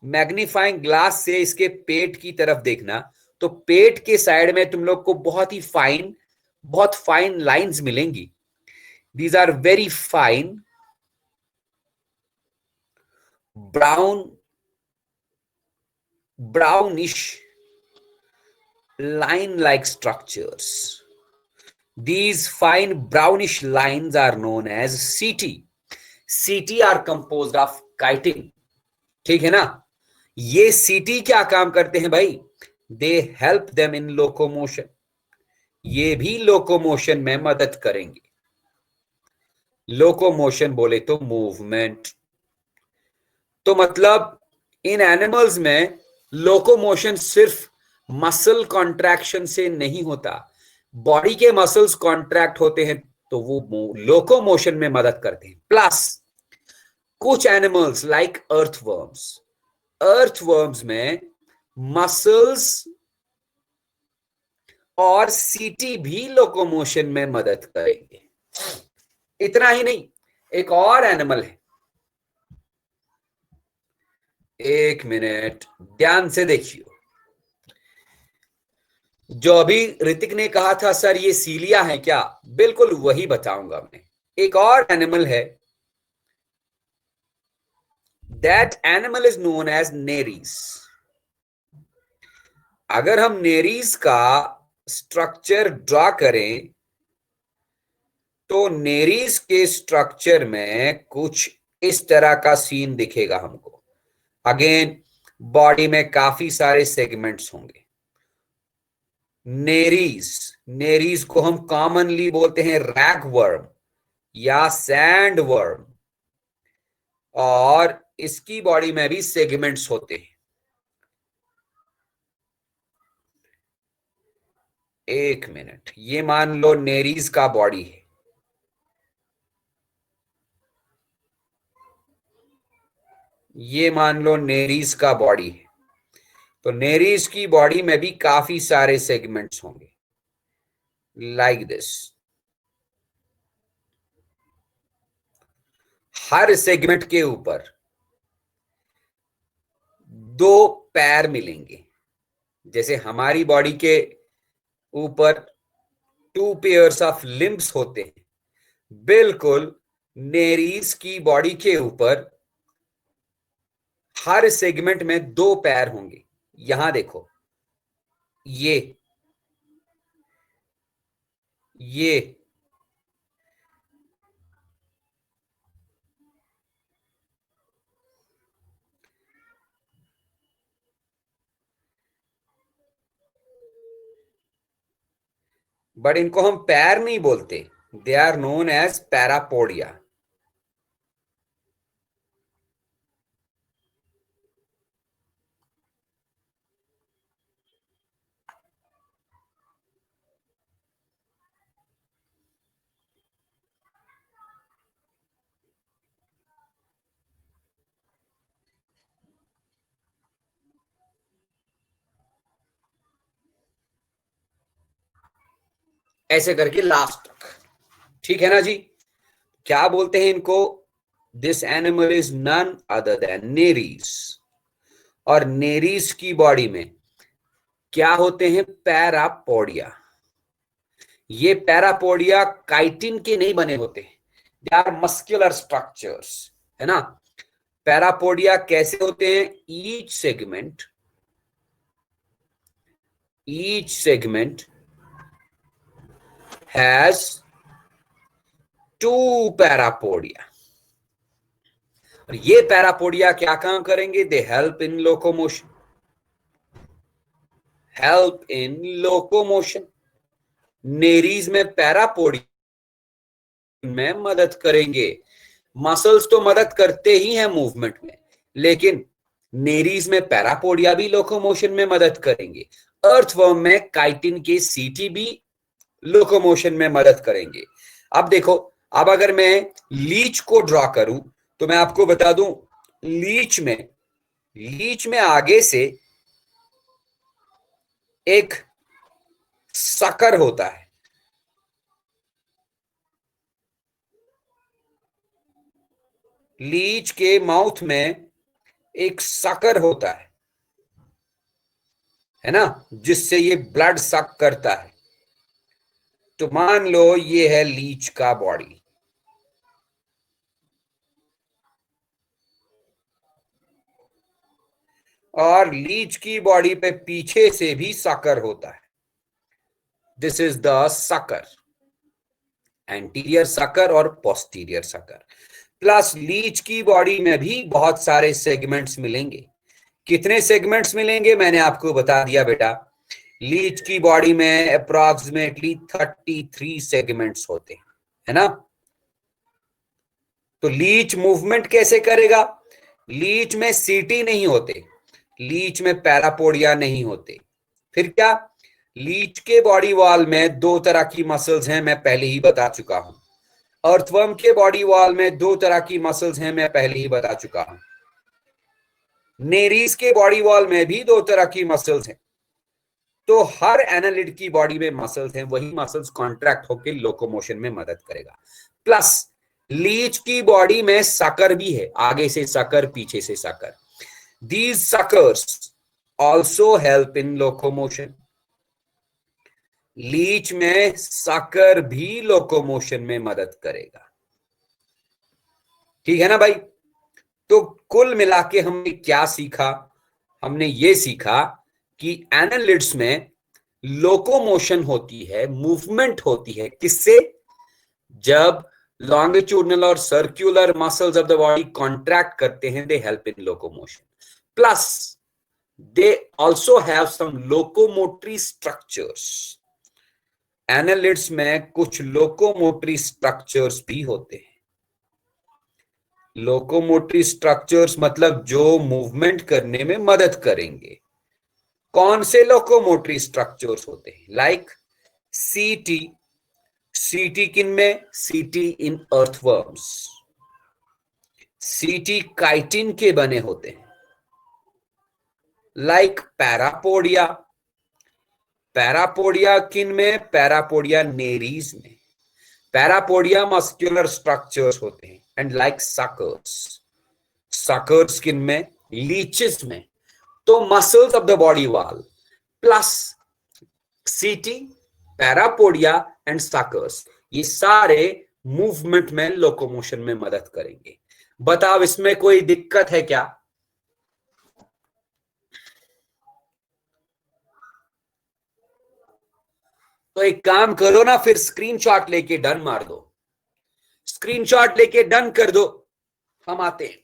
Speaker 1: मैग्नीफाइंग ग्लास से इसके पेट की तरफ देखना, तो पेट के साइड में तुम लोग को बहुत फाइन लाइंस मिलेंगी। These are very fine brownish line like structures. These fine brownish lines are known as CT. CT are composed of chitin. ठीक है ना? ये CT क्या काम करते हैं भाई? They help them in locomotion. ये भी लोकोमोशन में मदद करेंगे। लोकोमोशन बोले तो मूवमेंट। तो मतलब इन एनिमल्स में लोकोमोशन सिर्फ मसल कॉन्ट्रैक्शन से नहीं होता, बॉडी के मसल्स कॉन्ट्रैक्ट होते हैं तो वो लोकोमोशन में मदद करते हैं। प्लस कुछ एनिमल्स लाइक अर्थवर्म्स में मसल्स और सीटी भी लोकोमोशन में मदद करेंगे। इतना ही नहीं, एक और एनिमल है, एक मिनट ध्यान से देखिए। जो अभी ऋतिक ने कहा था सर ये सीलिया है क्या, बिल्कुल वही बताऊंगा मैं। एक और एनिमल है, that animal is known as Nereis. अगर हम नेरीज का स्ट्रक्चर ड्रॉ करें तो नेरीज के स्ट्रक्चर में कुछ इस तरह का सीन दिखेगा हमको। अगेन बॉडी में काफी सारे सेगमेंट्स होंगे। नेरीज को हम कॉमनली बोलते हैं रैगवर्म या सैंड वर्म, और इसकी बॉडी में भी सेगमेंट्स होते हैं। एक मिनट, ये मान लो नेरीज का बॉडी है, ये मान लो नेरीज का बॉडी है, तो नेरीज की बॉडी में भी काफी सारे सेगमेंट्स होंगे लाइक दिस। हर सेगमेंट के ऊपर दो पैर मिलेंगे। जैसे हमारी बॉडी के ऊपर 2 पेयर्स ऑफ लिम्ब्स होते हैं, बिल्कुल नेरीज की बॉडी के ऊपर हर सेगमेंट में 2 पैर होंगे। यहां देखो, ये ये बट इनको हम पैर नहीं बोलते, they are known as parapodia. ऐसे करके लास्ट तक, ठीक है ना जी। क्या बोलते हैं इनको? This animal is none other than Nereis. और नेरीज की बॉडी में क्या होते हैं? पैरापोडिया। ये पैरापोडिया काइटिन के नहीं बने होते, दे आर मस्कुलर स्ट्रक्चर्स, है ना। पैरापोडिया कैसे होते हैं? Each segment has two parapodia. और ये पैरापोडिया क्या काम करेंगे? They help in locomotion. Nereis में पैरापोडिया में मदद करेंगे। मसल्स तो मदद करते ही हैं मूवमेंट में, लेकिन नेरीज में पैरापोडिया भी लोकोमोशन में मदद करेंगे। अर्थवर्म में काइटिन के सीटी भी लोकोमोशन में मदद करेंगे। अब देखो, अब अगर मैं लीच को ड्रॉ करूं तो मैं आपको बता दूं, लीच में आगे से एक सकर होता है। लीच के माउथ में एक सकर होता है ना, जिससे ये ब्लड सक करता है। तो मान लो ये है लीच का बॉडी, और लीच की बॉडी पे पीछे से भी सकर होता है। This is the sucker, anterior sucker और पोस्टीरियर सकर। प्लस लीच की बॉडी में भी बहुत सारे सेगमेंट्स मिलेंगे। कितने सेगमेंट्स मिलेंगे मैंने आपको बता दिया बेटा। लीच की बॉडी में अप्रोक्सीमेटली 33 सेगमेंट्स होते हैं, है ना। तो लीच मूवमेंट कैसे करेगा? लीच में सीटी नहीं होते, लीच में पैरापोडिया नहीं होते। फिर क्या? लीच के बॉडी वॉल में दो तरह की मसल्स हैं, मैं पहले ही बता चुका हूं। अर्थवर्म के बॉडी वॉल में दो तरह की मसल्स हैं, मैं पहले ही बता चुका हूं। नेरीज के बॉडी वॉल में भी दो तरह की मसल्स हैं। तो हर एनालिड की बॉडी में मसल्स हैं, वही मसल्स कॉन्ट्रैक्ट होकर लोकोमोशन में मदद करेगा। प्लस लीच की बॉडी में सकर भी है, आगे से सकर, पीछे से sucker. These suckers also help in locomotion. Leech में सकर भी लोकोमोशन में मदद करेगा, ठीक है ना भाई। तो कुल मिला के हमने क्या सीखा? हमने ये सीखा कि एनालिड्स में लोकोमोशन होती है, मूवमेंट होती है। किससे? जब लॉन्गिट्यूडनल और circular muscles of the body contract करते हैं, they help in locomotion. Plus they also have some locomotory structures. Annelids में कुछ लोकोमोटरी स्ट्रक्चर्स भी होते हैं। लोकोमोटरी स्ट्रक्चर्स मतलब जो मूवमेंट करने में मदद करेंगे। कौन से लोकोमोटरी स्ट्रक्चर्स होते हैं? लाइक सीटी। सीटी किन में? सीटी इन अर्थवर्म्स। सीटी काइटिन के बने होते हैं। Like parapodia. पैरापोडिया किन में? पैरापोडिया नेरीज में। पैरापोडिया मस्कुलर स्ट्रक्चर्स होते हैं। And like suckers. सकर्स किन में? लीचेस में। तो muscles of the body wall plus सीटी, पैरापोडिया एंड सकर्स, ये सारे मूवमेंट में, लोकोमोशन में मदद करेंगे। बताओ इसमें कोई दिक्कत है क्या? तो एक काम करो ना, फिर स्क्रीनशॉट लेके डन मार दो। स्क्रीनशॉट लेके डन कर दो, हम आते हैं।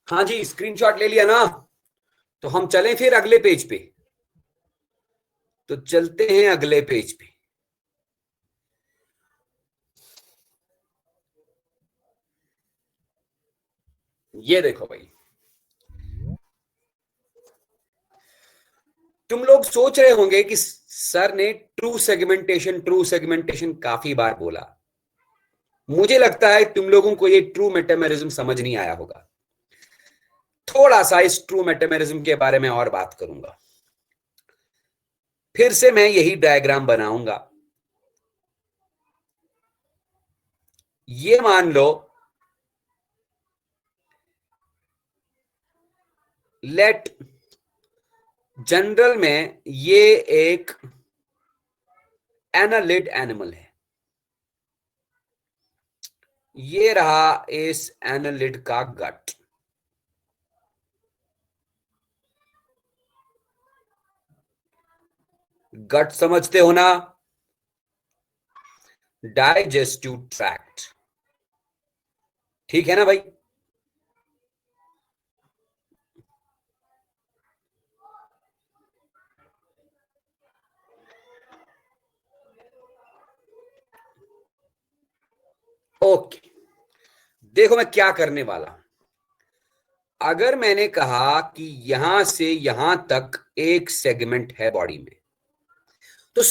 Speaker 1: हाँ जी, स्क्रीनशॉट ले लिया ना? तो हम चलें फिर अगले पेज पे। तो चलते हैं अगले पेज पे। ये देखो भाई, तुम लोग सोच रहे होंगे कि सर ने ट्रू सेगमेंटेशन काफी बार बोला। मुझे लगता है तुम लोगों को ये ट्रू मेटामेरिज्म समझ नहीं आया होगा। थोड़ा सा इस ट्रू मेटामेरिज्म के बारे में और बात करूंगा। फिर से मैं यही डायग्राम बनाऊंगा। ये मान लो, लेट जनरल में ये एक एनालिड एनिमल है। ये रहा इस एनालिड का गट। गट समझते हो ना? Digestive tract. ठीक है ना भाई? ओके, देखो मैं क्या करने वाला हूं। अगर मैंने कहा कि यहां से यहां तक एक सेगमेंट है बॉडी में, तो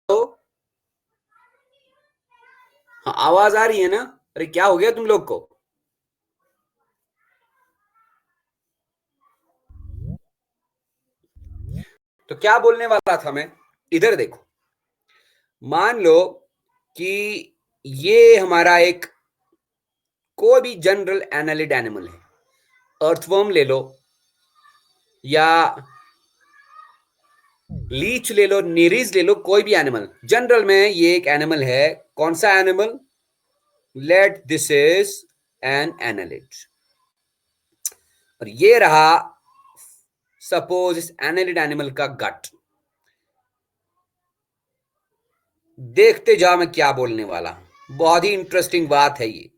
Speaker 1: तो हाँ, आवाज आ रही है ना? अरे क्या हो गया तुम लोग को? तो क्या बोलने वाला था मैं? इधर देखो, मान लो कि ये हमारा एक कोई भी जनरल एनालिड एनिमल है। अर्थवर्म ले लो या लीच ले लो, नीरीज ले लो, कोई भी एनिमल। जनरल में ये एक एनिमल है। कौन सा animal? Let this is an annelid. और ये रहा सपोज इस एनालिड एनिमल का गट। देखते जाओ मैं क्या बोलने वाला हूं। बहुत ही इंटरेस्टिंग बात है ये।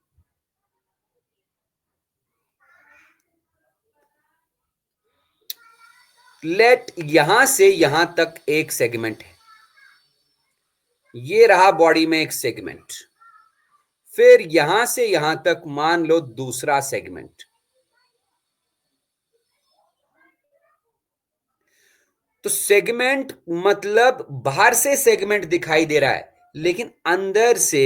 Speaker 1: लेट यहां से यहां तक एक सेगमेंट है। ये रहा बॉडी में एक सेगमेंट। फिर यहां से यहां तक मान लो दूसरा सेगमेंट। तो सेगमेंट मतलब बाहर से सेगमेंट दिखाई दे रहा है, लेकिन अंदर से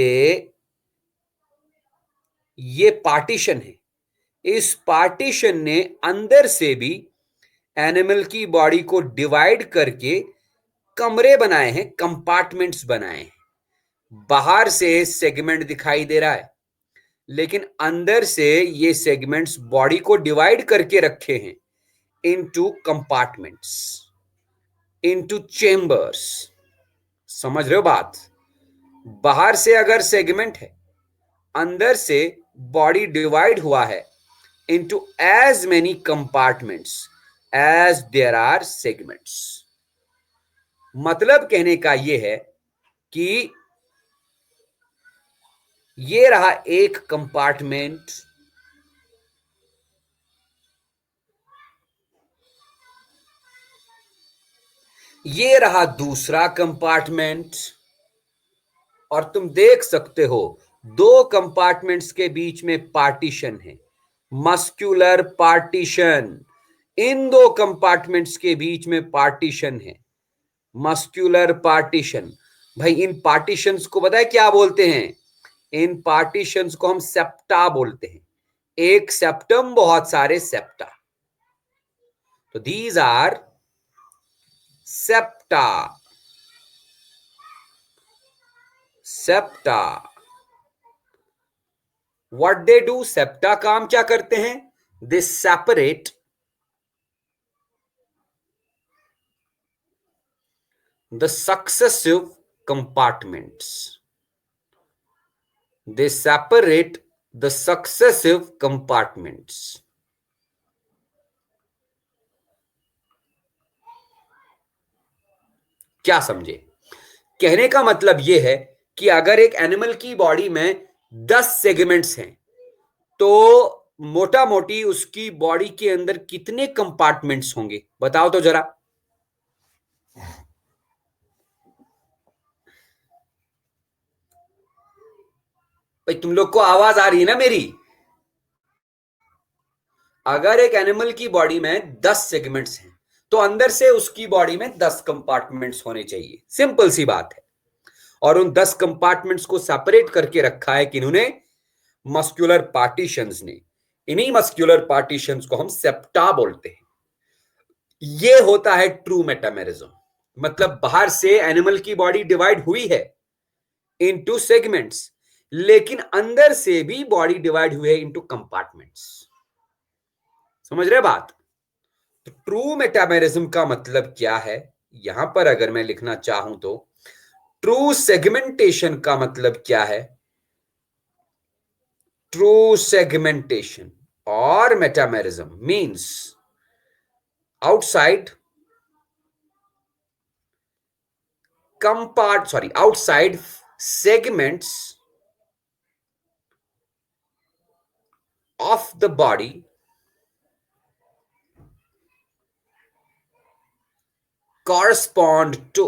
Speaker 1: ये पार्टीशन है। इस पार्टीशन ने अंदर से भी एनिमल की बॉडी को डिवाइड करके कमरे बनाए हैं, कंपार्टमेंट्स बनाए हैं। बाहर से सेगमेंट दिखाई दे रहा है, लेकिन अंदर से ये सेगमेंट्स बॉडी को डिवाइड करके रखे हैं इनटू कंपार्टमेंट्स, इनटू चेंबर्स। समझ रहे हो बात? बाहर से अगर सेगमेंट है, अंदर से बॉडी डिवाइड हुआ है into as many compartments as there are segments. मतलब कहने का यह है कि ये रहा एक कंपार्टमेंट, ये रहा दूसरा कंपार्टमेंट, और तुम देख सकते हो दो कंपार्टमेंट्स के बीच में पार्टीशन है, मस्कुलर पार्टीशन। इन दो कंपार्टमेंट्स के बीच में पार्टीशन है, मस्कुलर पार्टीशन। भाई इन पार्टीशंस को पता है क्या बोलते हैं? इन पार्टीशंस को हम सेप्टा बोलते हैं। एक सेप्टम, बहुत सारे सेप्टा। तो these are septa. Septa what they do? Septa काम क्या करते हैं? They separate the successive compartments. They separate the successive compartments. क्या समझे? कहने का मतलब यह है कि अगर एक एनिमल की बॉडी में 10 सेगमेंट्स हैं, तो मोटा मोटी उसकी बॉडी के अंदर कितने कंपार्टमेंट्स होंगे? बताओ तो जरा। भाई तुम लोग को आवाज आ रही है ना मेरी? अगर एक एनिमल की बॉडी में 10 सेगमेंट्स हैं, तो अंदर से उसकी बॉडी में 10 कंपार्टमेंट्स होने चाहिए। सिंपल सी बात है। और उन 10 कंपार्टमेंट्स को सेपरेट करके रखा है किन्होंने? मस्कुलर पार्टीशंस ने। इन्हीं मस्कुलर पार्टीशंस को हम सेप्टा बोलते हैं। ये होता है ट्रू मेटामेरिज्म। मतलब बाहर से एनिमल की बॉडी डिवाइड हुई है इनटू सेगमेंट्स, लेकिन अंदर से भी बॉडी डिवाइड हुई है इनटू कंपार्टमेंट्स। समझ रहे बात? तो ट्रू मेटामेरिज्म का मतलब क्या है? यहां पर अगर मैं लिखना चाहूं तो ट्रू सेगमेंटेशन का मतलब क्या है? ट्रू सेगमेंटेशन और metamerism means outside outside segments of the body correspond to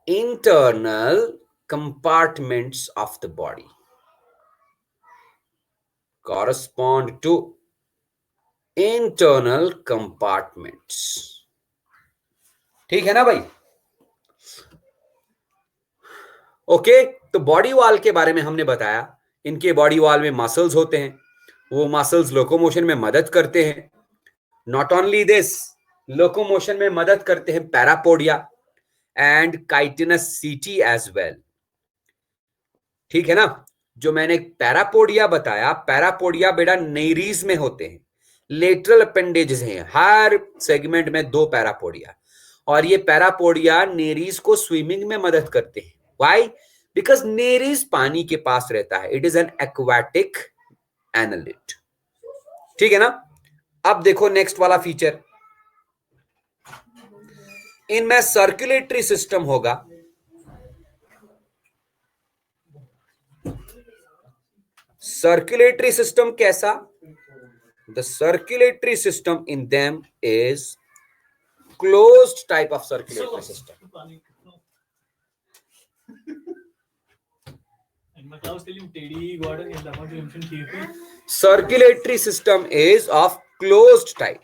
Speaker 1: internal compartments of the body. Correspond to internal compartments. ठीक है ना भाई? ओके, तो बॉडी वॉल के बारे में हमने बताया। इनके बॉडी वॉल में मसल्स होते हैं, वो मसल्स लोकोमोशन में मदद करते हैं। नॉट ओनली दिस, लोकोमोशन में मदद करते हैं पैरापोडिया एंड काइटिनस सीटी एज वेल। ठीक है ना? जो मैंने पैरापोडिया बताया, पैरापोडिया बेटा नेरीज में होते हैं, लेटरल अपेंडेजेस हैं। हर सेगमेंट में 2 पैरापोडिया, और ये पैरापोडिया नेरीज को स्विमिंग में मदद करते हैं। व्हाई? बिकॉज नेरीज पानी के पास रहता है। It is an aquatic annelid. ठीक है ना? अब देखो नेक्स्ट वाला फीचर, इनमें सर्कुलेटरी सिस्टम होगा। सर्कुलेटरी सिस्टम कैसा? The circulatory system in them is closed type of circulatory system. Circulatory system is of closed type.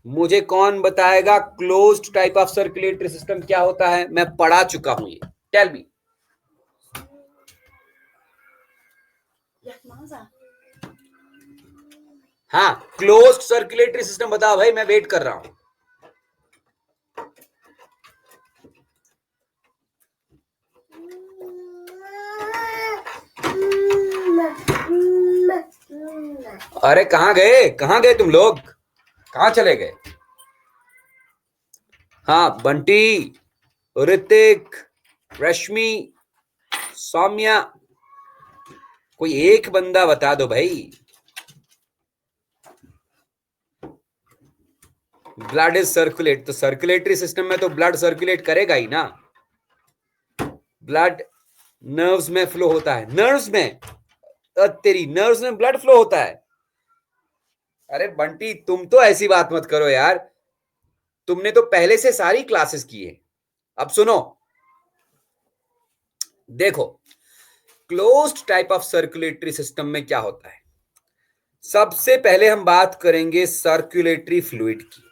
Speaker 1: मुझे कौन बताएगा closed type of circulatory system क्या होता है? मैं पढ़ा चुका हूं ये। Tell me. हाँ, क्लोज्ड सर्कुलेटरी सिस्टम बताओ भाई, मैं वेट कर रहा हूं। अरे कहाँ गए तुम लोग, कहाँ चले गए? हाँ बंटी, ऋतिक, रश्मि, सौम्या, कोई एक बंदा बता दो भाई। ब्लड इज सर्कुलेट, तो सर्कुलेटरी सिस्टम में तो ब्लड सर्कुलेट करेगा ही ना। ब्लड नर्व्स में फ्लो होता है, नर्व्स में, तेरी नर्व्स में ब्लड फ्लो होता है। अरे बंटी तुम तो ऐसी बात मत करो यार, तुमने तो पहले से सारी क्लासेस की है। अब सुनो, देखो, closed type of circulatory system में क्या होता है। सबसे पहले हम बात करेंगे सर्कुलेटरी फ्लूइड की।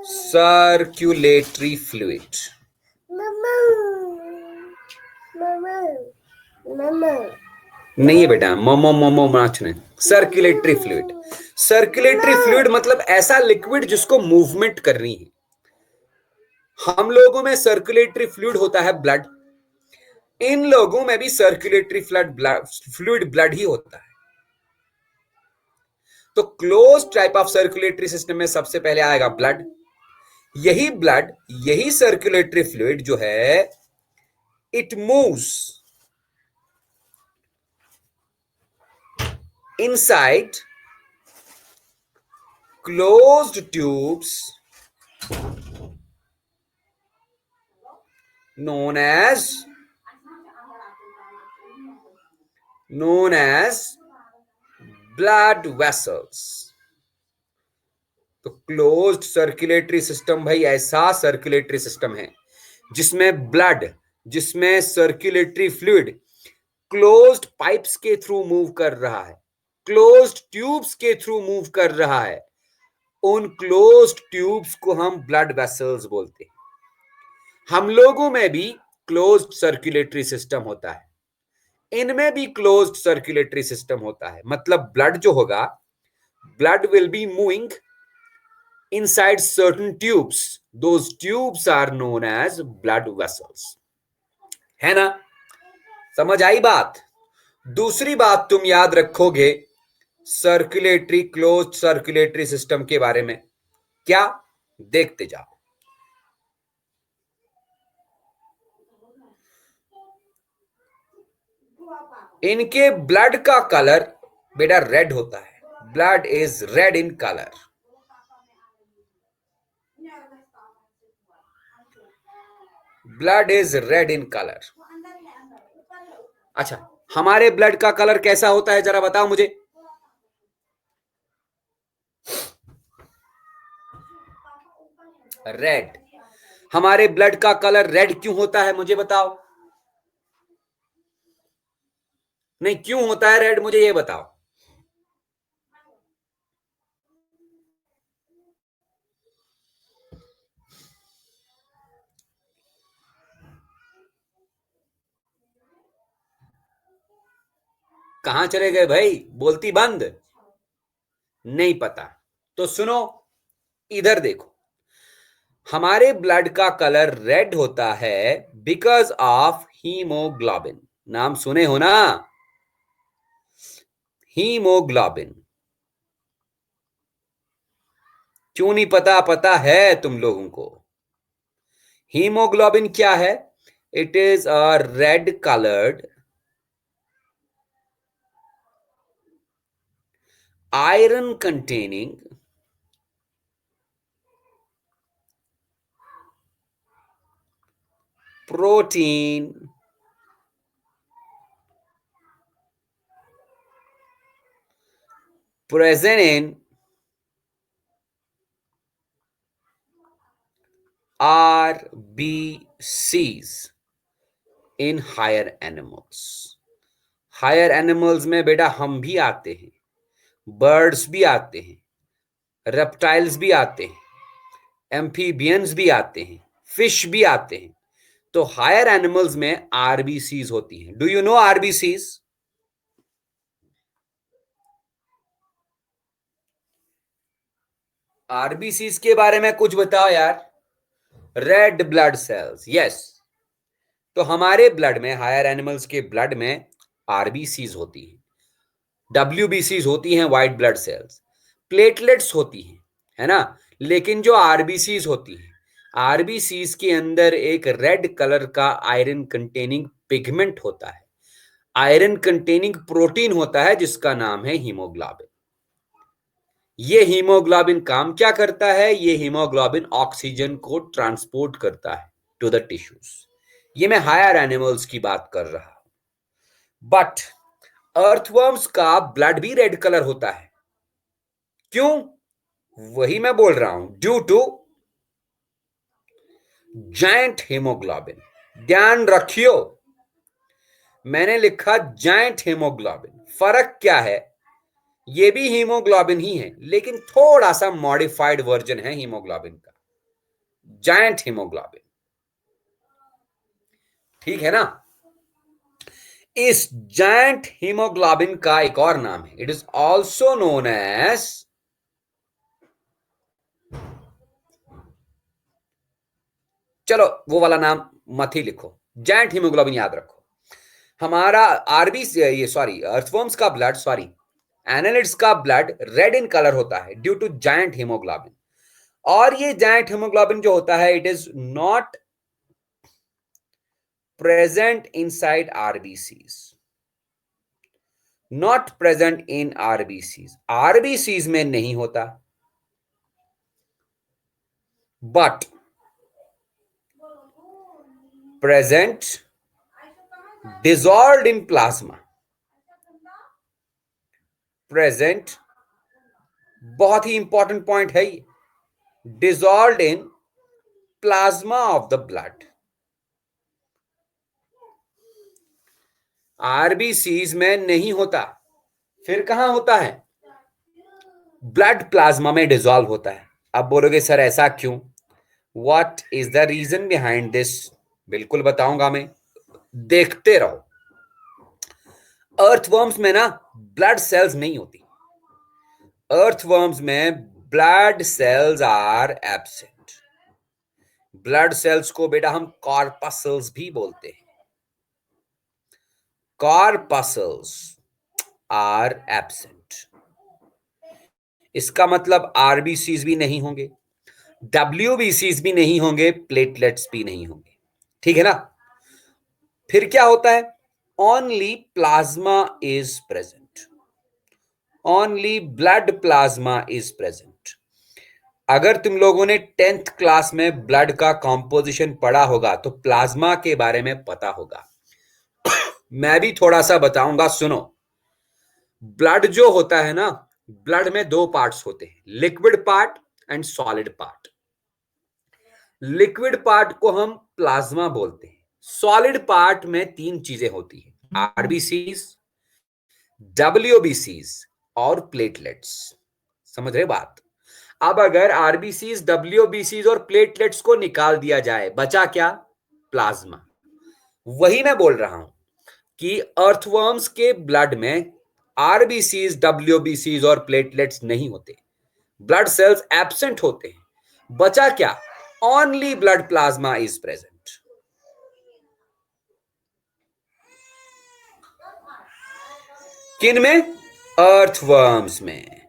Speaker 1: सर्कुलेटरी फ्लूइड, नहीं है बेटा, मोमो मोमो नाचने। सर्कुलेटरी फ्लूइड, सर्कुलेटरी फ्लूइड मतलब ऐसा लिक्विड जिसको मूवमेंट करनी है। हम लोगों में सर्कुलेटरी फ्लूइड होता है ब्लड, इन लोगों में भी सर्कुलेटरी फ्लूइड ब्लड ही होता है। तो close type of circulatory system में सबसे पहले आएगा ब्लड। यही ब्लड, यही सर्कुलेटरी फ्लूइड जो है, it moves inside closed tubes known as blood vessels। तो क्लोज्ड सर्कुलेटरी सिस्टम भाई ऐसा सर्कुलेटरी सिस्टम है जिसमें ब्लड, जिसमें सर्कुलेटरी फ्लूइड क्लोज्ड पाइप्स के थ्रू मूव कर रहा है, क्लोज्ड ट्यूब्स के थ्रू मूव कर रहा है। उन क्लोज्ड ट्यूब्स को हम ब्लड वेसल्स बोलते हैं। हम लोगों में भी क्लोज्ड सर्कुलेटरी सिस्टम होता है, इनमें भी क्लोज्ड सर्कुलेटरी सिस्टम होता है। मतलब ब्लड जो होगा, blood will be moving inside certain tubes, those tubes are known as blood vessels. है ना, समझ आई बात? दूसरी बात तुम याद रखोगे सर्कुलेटरी, क्लोज्ड सर्कुलेटरी सिस्टम के बारे में, क्या? देखते जाओ। इनके ब्लड का कलर बेटा रेड होता है, blood is red in colour. Blood is red in colour. अच्छा, हमारे ब्लड का कलर कैसा होता है जरा बताओ मुझे। रेड। हमारे ब्लड का कलर रेड क्यों होता है मुझे बताओ। नहीं, क्यों होता है रेड, मुझे ये बताओ। कहां चले गए भाई, बोलती बंद। नहीं पता तो सुनो, इधर देखो। हमारे ब्लड का कलर रेड होता है बिकॉज ऑफ हीमोग्लोबिन। नाम सुने हो ना, हीमोग्लोबिन। क्यों नहीं पता, पता है तुम लोगों को। हीमोग्लोबिन क्या है? It is a red coloured iron containing protein present in RBCs in higher animals। Higher animals में बेटा हम भी आते हैं, बर्ड्स भी आते हैं, रेप्टाइल्स भी आते हैं, एम्फीबियंस भी आते हैं, फिश भी आते हैं। तो हायर एनिमल्स में आरबीसीज होती हैं। Do you know RBCs? RBCs के बारे में कुछ बताओ यार। Red blood cells, yes. तो हमारे ब्लड में, हायर एनिमल्स के ब्लड में आरबीसीज होती हैं। WBCs होती हैं व्हाइट ब्लड सेल्स, प्लेटलेट्स होती हैं, है ना। लेकिन जो RBCs होती हैं, RBCs के अंदर एक रेड कलर का आयरन कंटेनिंग पिगमेंट होता है, आयरन कंटेनिंग प्रोटीन होता है जिसका नाम है हीमोग्लोबिन। ये हीमोग्लोबिन काम क्या करता है? ये हीमोग्लोबिन ऑक्सीजन को ट्रांसपोर्ट करता है टू द टिश्यूज। ये मैं हायर एनिमल्स की बात कर रहा हूं। बट अर्थवर्म्स का ब्लड भी रेड कलर होता है। क्यों? वही मैं बोल रहा हूं, ड्यू टू जायंट हीमोग्लोबिन। ध्यान रखियो, मैंने लिखा जायंट हीमोग्लोबिन। फर्क क्या है? ये भी हीमोग्लोबिन ही है, लेकिन थोड़ा सा मॉडिफाइड वर्जन है हीमोग्लोबिन का, जायंट हीमोग्लोबिन। ठीक है ना। इस जायंट हीमोग्लोबिन का एक और नाम है, it is also known as, चलो वो वाला नाम मत ही लिखो, जायंट हीमोग्लोबिन याद रखो। हमारा ये सॉरी अर्थवर्म्स का ब्लड, सॉरी एनालिड्स का ब्लड रेड इन कलर होता है ड्यू टू जायंट हीमोग्लोबिन। और ये जायंट हीमोग्लोबिन जो होता है, it is not present inside RBCs, not present in RBCs में नहीं होता, but present dissolved in plasma. Present, बहुत ही इंपॉर्टेंट पॉइंट है ये, dissolved in plasma of the blood. RBCs में नहीं होता, फिर कहां होता है? ब्लड प्लाज्मा में डिसॉल्व होता है। अब बोलोगे सर ऐसा क्यों? What is the reason behind this? बिल्कुल बताऊंगा मैं, देखते रहो। अर्थवर्म्स में ना ब्लड सेल्स नहीं होती। अर्थवर्म्स में blood cells are absent. Blood cells को बेटा हम कॉर्पसल्स भी बोलते हैं। Corpuscles are absent. इसका मतलब RBCs भी नहीं होंगे, WBCs भी नहीं होंगे, प्लेटलेट्स भी नहीं होंगे। ठीक है ना। फिर क्या होता है? Only plasma is present, only blood plasma is present. अगर तुम लोगों ने 10th क्लास में ब्लड का कॉम्पोजिशन पढ़ा होगा तो प्लाज्मा के बारे में पता होगा। मैं भी थोड़ा सा बताऊंगा, सुनो। ब्लड जो होता है ना, ब्लड में दो पार्ट्स होते हैं, liquid part and solid part. Liquid part को हम प्लाज्मा बोलते हैं। सॉलिड पार्ट में तीन चीजें होती है, RBCs, WBCs और प्लेटलेट्स। समझ रहे बात? अब अगर RBCs, WBCs और प्लेटलेट्स को निकाल दिया जाए, बचा क्या? प्लाज्मा। वही मैं बोल रहा हूं कि अर्थवर्म्स के ब्लड में RBCs, WBCs और प्लेटलेट्स नहीं होते, ब्लड सेल्स एब्सेंट होते हैं। बचा क्या? Only blood plasma is present. किन में? अर्थवर्म्स में।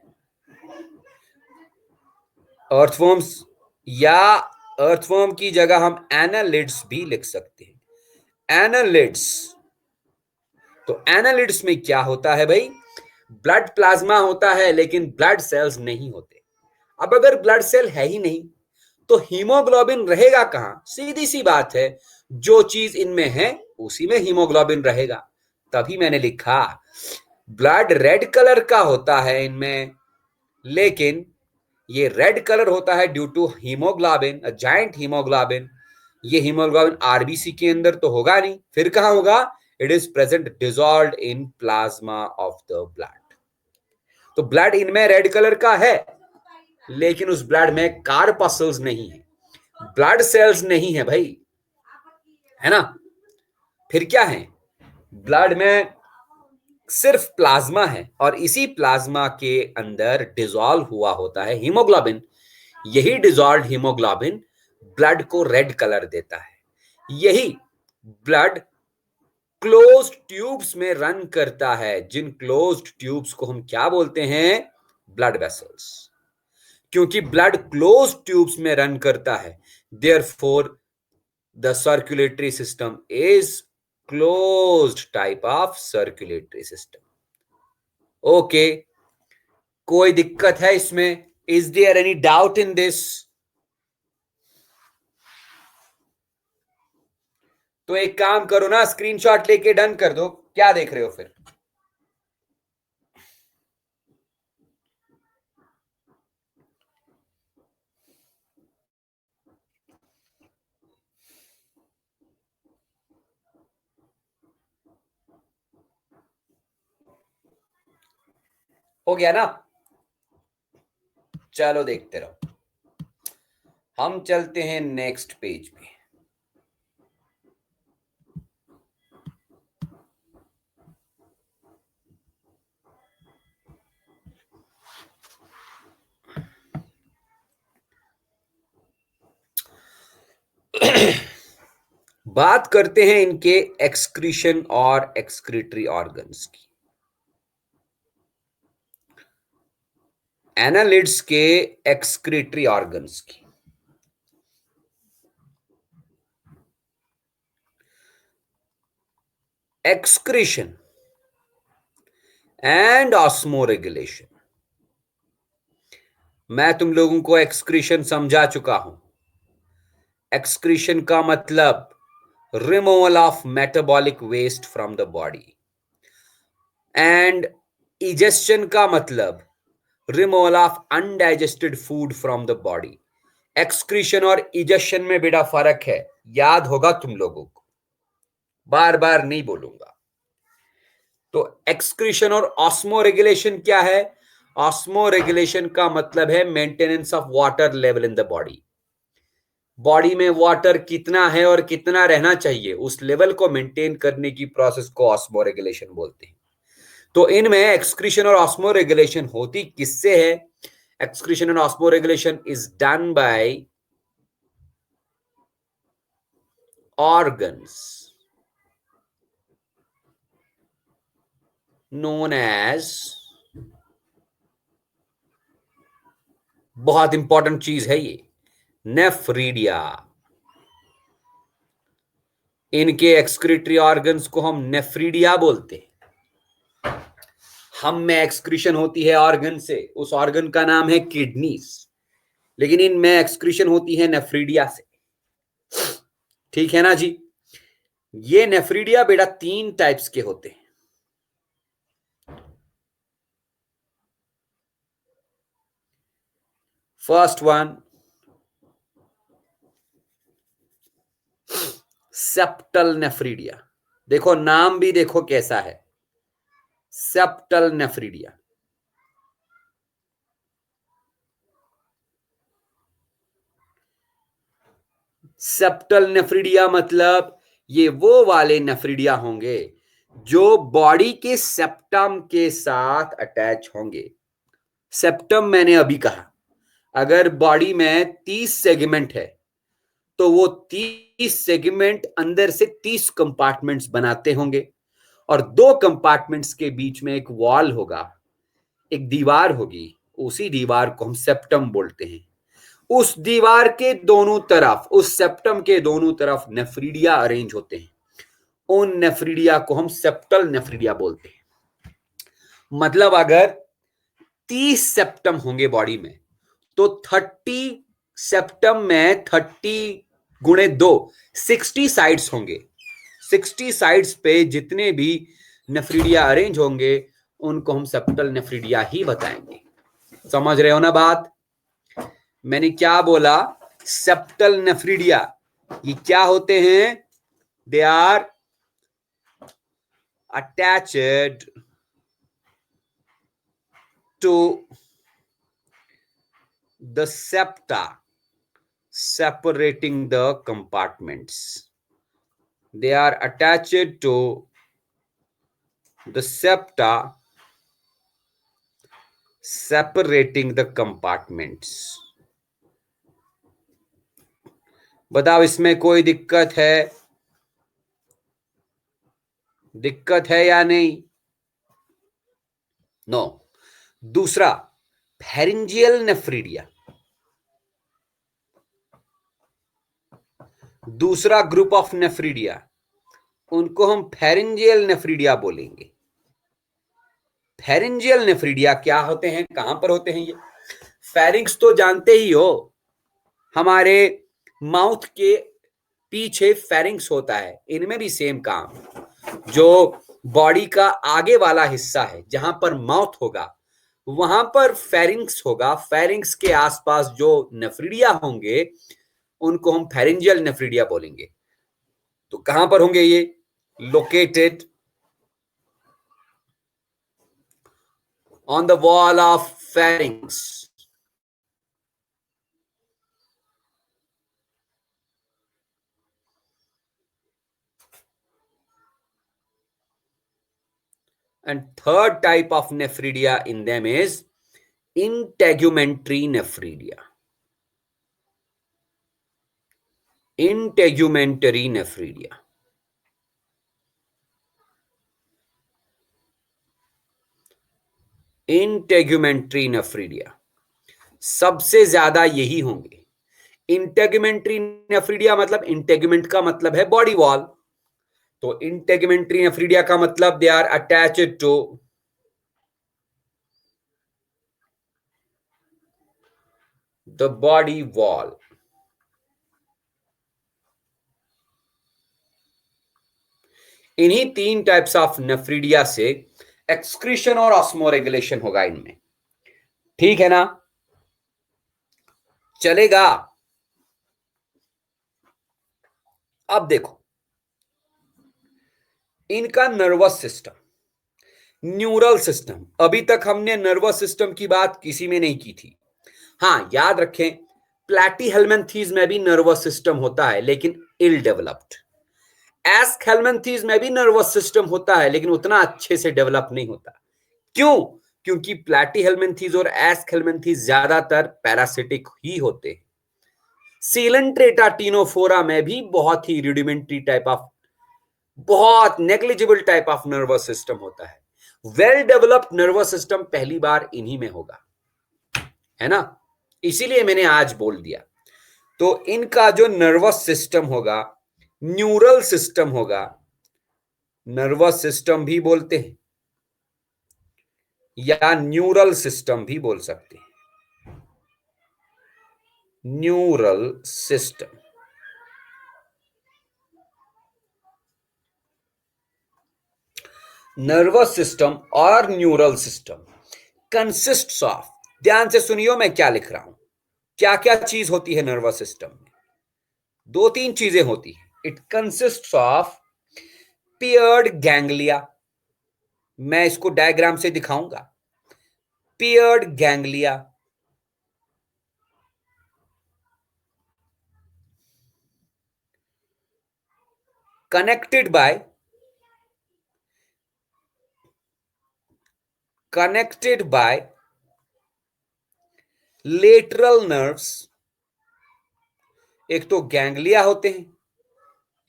Speaker 1: अर्थवर्म्स, या अर्थवर्म की जगह हम एनालिड्स भी लिख सकते हैं। एनालिड्स। तो एनालिड्स में क्या होता है भाई? ब्लड प्लाज्मा होता है लेकिन ब्लड सेल्स नहीं होते। अब अगर ब्लड सेल है ही नहीं तो हीमोग्लोबिन रहेगा कहां? सीधी सी बात है, जो चीज इनमें है उसी में हीमोग्लोबिन रहेगा। तभी मैंने लिखा ब्लड रेड कलर का होता है इनमें, लेकिन ये रेड कलर होता है due to haemoglobin, giant haemoglobin. ये हीमोग्लोबिन RBC के अंदर तो होगा नहीं, फिर कहां होगा? It is present dissolved in plasma of the blood. तो ब्लड इनमें रेड कलर का है, लेकिन उस ब्लड में कार्पसल्स नहीं है, ब्लड सेल्स नहीं है भाई, है ना। फिर क्या है? ब्लड में सिर्फ प्लाज्मा है, और इसी प्लाज्मा के अंदर डिसॉल्व हुआ होता है हीमोग्लोबिन। यही डिसॉल्व्ड हीमोग्लोबिन ब्लड को रेड कलर देता है। यही ब्लड क्लोज्ड ट्यूब्स में रन करता है। जिन क्लोज्ड ट्यूब्स को हम क्या बोलते हैं? Blood vessels. क्योंकि ब्लड क्लोज्ड ट्यूब्स में रन करता है, therefore the circulatory system is closed type of circulatory system. Okay, कोई दिक्कत है इसमें? Is there any doubt in this? तो एक काम करो ना, स्क्रीनशॉट लेके डन कर दो। क्या देख रहे हो फिर? हो गया ना? चलो देखते रहो। हम चलते हैं नेक्स्ट पेज पे। बात करते हैं इनके एक्सक्रीशन और एक्सक्रीटरी ऑर्गन्स की। एनालिड्स के एक्सक्रीटरी ऑर्गन्स की। Excretion and osmoregulation. मैं तुम लोगों को एक्सक्रीशन समझा चुका हूं। एक्सक्रीशन का मतलब removal of metabolic waste from the body, and egestion का मतलब removal of undigested food from the body. Excretion और इजेशन में बड़ा फर्क है, याद होगा तुम लोगों को, बार बार नहीं बोलूंगा। तो एक्सक्रीशन और ऑस्मो रेगुलेशन क्या है? ऑस्मो रेगुलेशन का मतलब है maintenance of water level in the body. Body में वाटर कितना है और कितना रहना चाहिए, उस लेवल को मेंटेन करने की प्रोसेस को ऑस्मो रेगुलेशन बोलते हैं। तो इनमें एक्सक्रीशन और ऑस्मो रेगुलेशन होती किससे है? Excretion and osmo regulation is done by organs known as, बहुत इंपॉर्टेंट चीज है ये, नेफ्रीडिया। इनके एक्सक्रीटरी ऑर्गन्स को हम नेफ्रीडिया बोलते हैं। हम में एक्सक्रीशन होती है ऑर्गन से, उस ऑर्गन का नाम है किडनीज, लेकिन इनमें एक्सक्रीशन होती है नेफ्रीडिया से। ठीक है ना जी? ये नेफ्रीडिया बेटा 3 टाइप्स के होते हैं। First one, septal nephridia. देखो नाम भी देखो कैसा है, सेप्टल नेफ्रीडिया। सेप्टल नेफ्रीडिया मतलब ये वो वाले नेफ्रीडिया होंगे जो बॉडी के सेप्टम के साथ अटैच होंगे। सेप्टम मैंने अभी कहा, अगर बॉडी में 30 सेगमेंट है तो वो 30 सेगमेंट अंदर से 30 कंपार्टमेंट्स बनाते होंगे, और 2 कंपार्टमेंट्स के बीच में एक वॉल होगा, एक दीवार होगी। उसी दीवार को हम सेप्टम बोलते हैं। उस दीवार के दोनों तरफ, उस सेप्टम के दोनों तरफ नेफ्रीडिया अरेंज होते हैं। उन नेफ्रीडिया को हम सेप्टल नेफ्रीडिया बोलते हैं। मतलब अगर 30 सेप्टम होंगे बॉडी में, तो 30 सेप्टम में 30 गुणे 2 60 साइड्स होंगे। 60 साइड्स पे जितने भी नेफ्रीडिया अरेंज होंगे उनको हम सेप्टल नेफ्रीडिया ही बताएंगे। समझ रहे हो ना बात? मैंने क्या बोला? सेप्टल नेफ्रीडिया ये क्या होते हैं? They are attached to the septa separating the compartments. They are attached to the septa separating the compartments. बताओ इसमें कोई दिक्कत है? दिक्कत है या नहीं? नो। दूसरा, फेरिंजियल नेफ्रीडिया, दूसरा ग्रुप ऑफ नेफ्रीडिया, उनको हम फेरिंजियल नेफ्रीडिया बोलेंगे। फेरिंजियल नेफ्रीडिया क्या होते हैं, कहां पर होते हैं ये? फेरिंग्स तो जानते ही हो, हमारे माउथ के पीछे फेरिंग्स होता है, इनमें भी सेम काम। जो बॉडी का आगे वाला हिस्सा है, जहां पर माउथ होगा, वहां पर फेरिंग्स होगा। फेरिंग्स के आसपास जो नेफ्रीडिया होंगे, उनको हम फेरिंजियल नेफ्रीडिया बोलेंगे। तो कहां पर होंगे ये? Located on the wall of pharynx. And third type of nephridia in them is integumentary nephridia. Integumentary nephridia. Integumentary nephridia सबसे ज्यादा यही होंगे। इंटेगुमेंट्री नेफ्रीडिया मतलब, इंटेगुमेंट का मतलब है बॉडी वॉल, तो इंटेगुमेंट्री नेफ्रीडिया का मतलब they are attached to the body wall. इन्हीं तीन टाइप्स ऑफ नेफ्रीडिया से एक्सक्रीशन और ऑस्मोरेगुलेशन होगा इनमें। ठीक है ना? चलेगा? अब देखो, इनका नर्वस सिस्टम, न्यूरल सिस्टम, अभी तक हमने नर्वस सिस्टम की बात किसी में नहीं की थी। हाँ, याद रखें, प्लैटीहेल्मिन्थीज में भी नर्वस सिस्टम होता है, लेकिन इल डेवलप्ड। एस्केल्मिन्थीज में भी नर्वस सिस्टम होता है, लेकिन उतना अच्छे से डेवलप नहीं होता। क्यों? क्योंकि प्लैटीहेल्मिन्थीज और एस्केल्मिन्थीज ज्यादातर पैरासिटिक ही होते हैं। सीलेंट्रेटा टीनोफोरा में भी बहुत ही रूडिमेंट्री टाइप ऑफ, बहुत negligible type of nervous system होता है। वेल डेवलप्ड नर्वस सिस्टम पहली बार इन्हीं में होगा, है ना? इसीलिए मैंने आज बोल दिया। तो इनका जो नर्वस सिस्टम होगा, न्यूरल सिस्टम होगा, नर्वस सिस्टम भी बोलते हैं या न्यूरल सिस्टम भी बोल सकते हैं। न्यूरल सिस्टम, नर्वस सिस्टम और न्यूरल सिस्टम कंसिस्ट्स ऑफ, ध्यान से सुनियो मैं क्या लिख रहा हूं, क्या क्या चीज होती है नर्वस सिस्टम में? दो तीन चीजें होती है। It consists of peered ganglia, मैं इसको डायग्राम से दिखाऊंगा। Peered ganglia, connected by lateral nerves. एक तो गैंग्लिया होते हैं,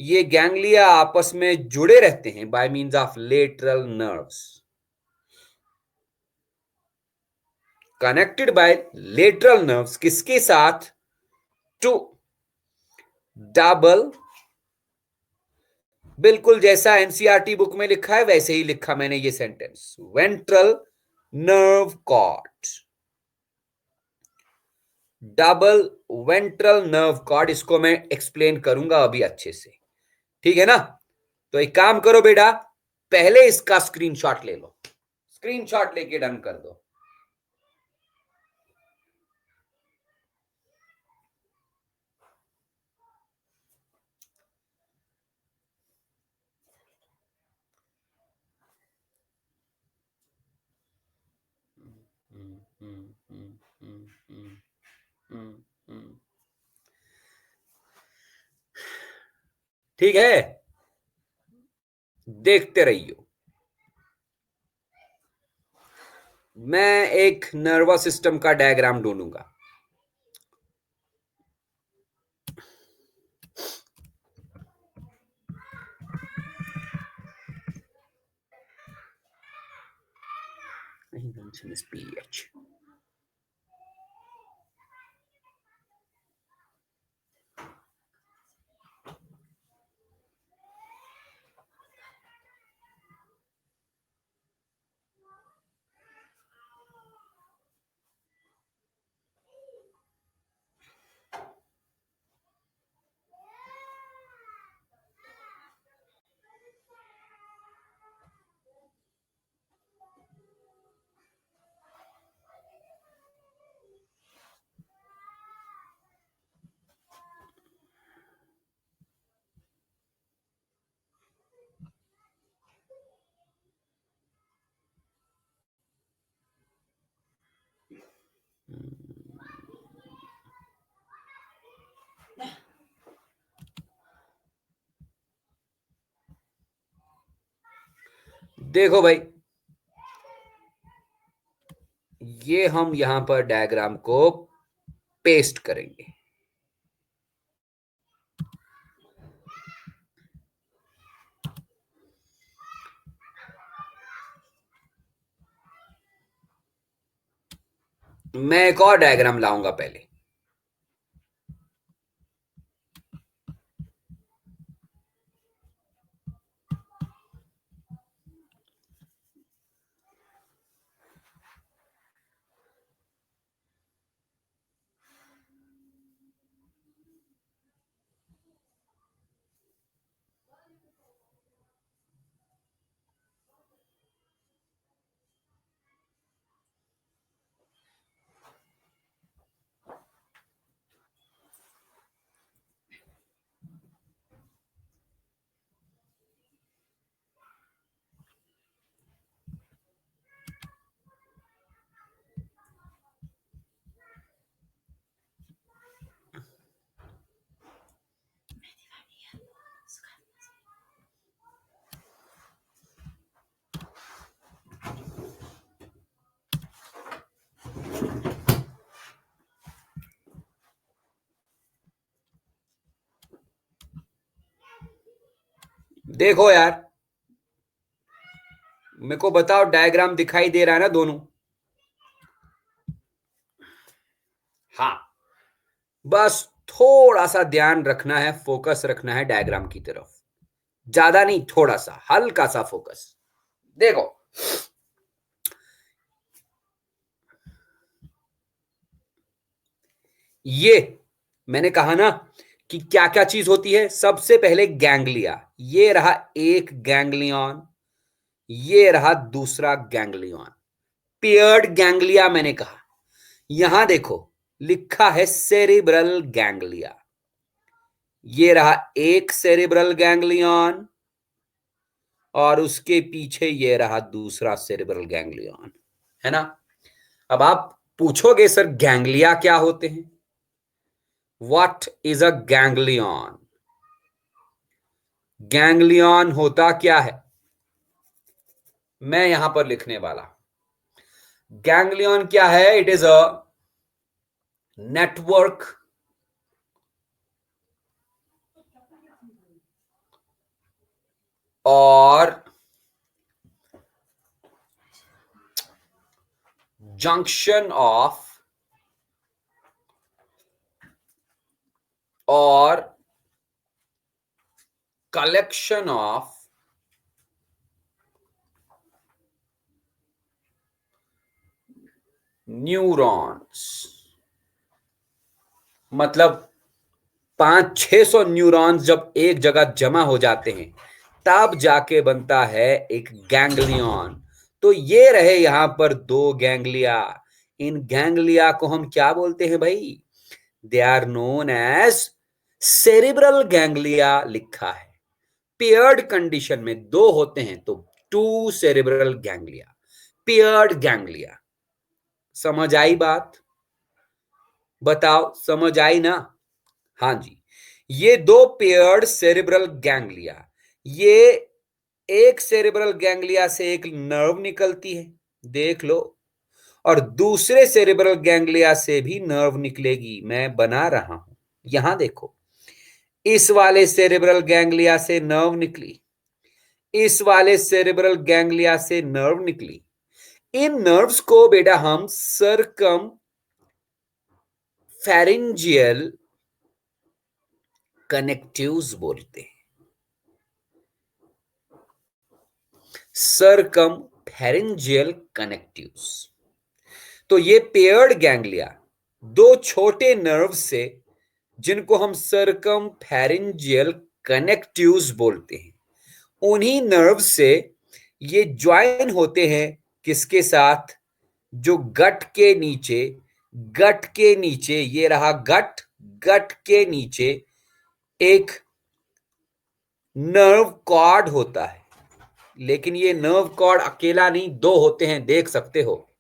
Speaker 1: ये गैंग्लिया आपस में जुड़े रहते हैं bye means of lateral nerves, connected by lateral nerves, किसके साथ? टू डबल, बिल्कुल जैसा एनसीईआरटी बुक में लिखा है वैसे ही लिखा मैंने ये sentence, ventral nerve cord, double ventral nerve cord. इसको मैं एक्सप्लेन करूंगा अभी अच्छे से, ठीक है ना? तो एक काम करो बेटा, पहले इसका स्क्रीनशॉट ले लो, स्क्रीनशॉट लेके डन कर दो। ठीक है, देखते रहिए। मैं एक नर्वस सिस्टम का डायग्राम ढूंढूंगा। Junction is PH. देखो भाई, ये हम यहां पर डायग्राम को पेस्ट करेंगे। मैं एक और डायग्राम लाऊंगा पहले। देखो यार, मेरे को बताओ, डायग्राम दिखाई दे रहा है ना दोनों? हाँ, बस थोड़ा सा ध्यान रखना है, फोकस रखना है डायग्राम की तरफ। ज्यादा नहीं, थोड़ा सा, हल्का सा फोकस। देखो, ये मैंने कहा ना कि क्या क्या चीज होती है। सबसे पहले गैंग्लिया, ये रहा एक गैंग्लियन, ये रहा दूसरा गैंग्लियन। पेयर्ड गैंग्लिया मैंने कहा। यहां देखो, लिखा है सेरिब्रल गैंग्लिया। ये रहा एक सेरिब्रल गैंग्लियन, और उसके पीछे ये रहा दूसरा सेरिब्रल गैंग्लियन, है ना? अब आप पूछोगे सर गैंग्लिया क्या होते हैं? What is a ganglion? Ganglion होता क्या है, मैं यहां पर लिखने वाला। गैंग्लियन क्या है? इट इज अ नेटवर्क और जंक्शन ऑफ और कलेक्शन ऑफ न्यूरॉन्स। मतलब 500-600 न्यूरॉन्स जब एक जगह जमा हो जाते हैं, तब जाके बनता है एक गैंग्लियन। तो ये रहे यहां पर दो गैंग्लिया। इन गैंग्लिया को हम क्या बोलते हैं भाई? They are known as cerebral ganglia लिखा है। पेयर्ड कंडीशन में दो होते हैं तो two cerebral ganglia, paired ganglia. समझ आई बात? बताओ, समझ आई ना? हाँ जी, ये दो पेयर्ड सेरिब्रल गैंग्लिया। ये एक सेरिब्रल गैंग्लिया से एक नर्व निकलती है, देख लो, और दूसरे सेरिब्रल गैंग्लिया से भी नर्व निकलेगी। मैं बना रहा हूं, यहां देखो, इस वाले सेरिब्रल गैंग्लिया से नर्व निकली, इस वाले सेरिब्रल गैंग्लिया से नर्व निकली, इन नर्व्स को बेटा हम सर्कम फेरिंजियल कनेक्टिव्स बोलते हैं। Circum pharyngeal connectives. तो ये पेयर्ड गैंग्लिया दो छोटे नर्व से, जिनको हम सर्कम फेरिंजियल कनेक्टिव्स बोलते हैं, उन्हीं नर्व से ये ज्वाइन होते हैं किसके साथ? जो गट के नीचे ये रहा गट के नीचे एक नर्व कॉर्ड होता है। लेकिन ये नर्व कॉर्ड अकेला नहीं, दो होते हैं, देख सकते हो।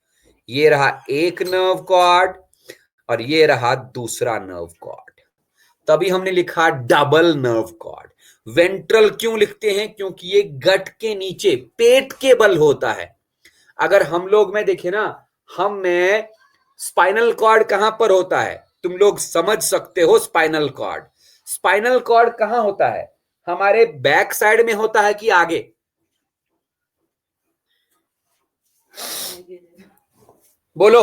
Speaker 1: ये रहा एक नर्व कॉर्ड और ये रहा दूसरा नर्व कॉर्ड। तभी हमने लिखा डबल नर्व कॉर्ड। वेंट्रल क्यों लिखते हैं? क्योंकि ये गट के नीचे पेट के बल होता है। अगर हम लोग में देखे ना, हम में स्पाइनल कॉर्ड कहां पर होता है? तुम लोग समझ सकते हो। स्पाइनल कॉर्ड कहां होता है? हमारे बैक साइड में होता है कि आगे? बोलो।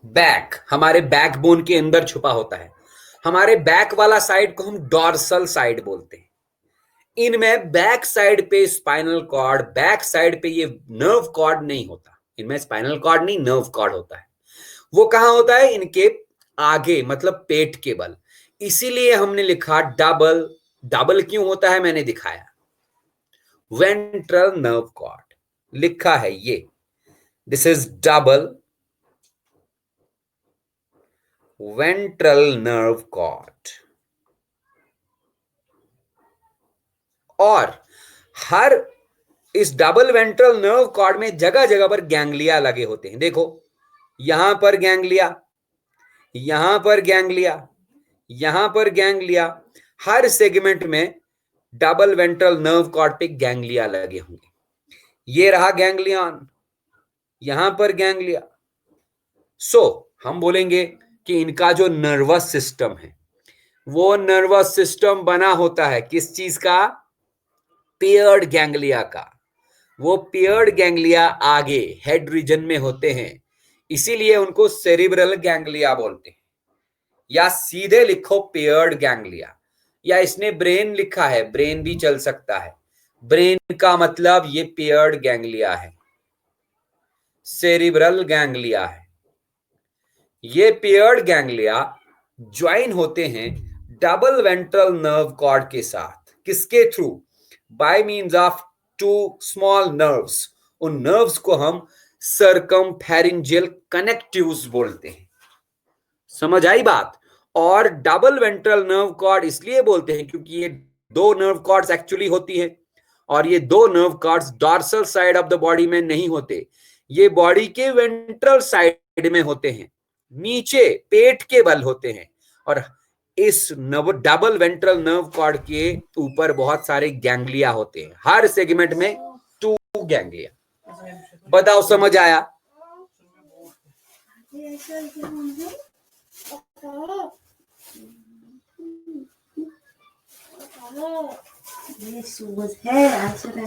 Speaker 1: बैक हमारे बैकबोन के अंदर छुपा होता है। हमारे बैक वाला साइड को हम डॉर्सल साइड बोलते हैं। इनमें बैक साइड पे स्पाइनल कॉर्ड, बैक साइड पे ये नर्व कॉर्ड नहीं होता। इनमें स्पाइनल कॉर्ड नहीं, नर्व कॉर्ड होता है। वो कहां होता है? इनके आगे, मतलब पेट के बल। इसीलिए हमने लिखा डबल। डबल क्यों होता है मैंने दिखाया। वेंट्रल नर्व कॉर्ड लिखा है ये, this is double ventral nerve cord. और हर इस डबल वेंट्रल नर्व कॉर्ड में जगह जगह पर गैंग्लिया लगे होते हैं। देखो, यहां पर गैंग्लिया, यहां पर गैंग्लिया, यहां पर गैंग्लिया। हर सेगमेंट में डबल वेंट्रल नर्व कॉर्ड पे गैंग्लिया लगे होंगे। ये रहा गैंग्लियन, यहां पर गैंग्लिया। सो हम बोलेंगे कि इनका जो नर्वस सिस्टम है, वो नर्वस सिस्टम बना होता है किस चीज का? पेयर्ड गैंग्लिया का। वो पेयर्ड गैंग्लिया आगे हेड रीजन में होते हैं, इसीलिए उनको सेरिब्रल गैंग्लिया बोलते हैं। या सीधे लिखो पेयर्ड गैंग्लिया, या इसने ब्रेन लिखा है, ब्रेन भी चल सकता है। ब्रेन का मतलब ये पेयर्ड गैंग्लिया है, सेरिब्रल गैंग्लिया है। ये पेयर्ड गैंग्लिया ज्वाइन होते हैं डबल वेंट्रल नर्व कॉर्ड के साथ। किसके through? By means of two small nerves. उन नर्व्स को हम सर्कमफेरेंजियल कनेक्टिव्स बोलते हैं। समझ आई बात? और डबल वेंट्रल नर्व कॉर्ड इसलिए बोलते हैं क्योंकि ये दो नर्व कॉर्ड्स एक्चुअली होती है, और ये दो nerve cords dorsal side of the body में नहीं होते, ये बॉडी के वेंट्रल साइड में होते हैं, नीचे पेट के बल होते हैं। और इस डबल वेंट्रल नर्व कॉर्ड के ऊपर बहुत सारे गैंग्लिया होते हैं, हर सेगमेंट में 2 गैंग्लिया। बताओ, समझ आया?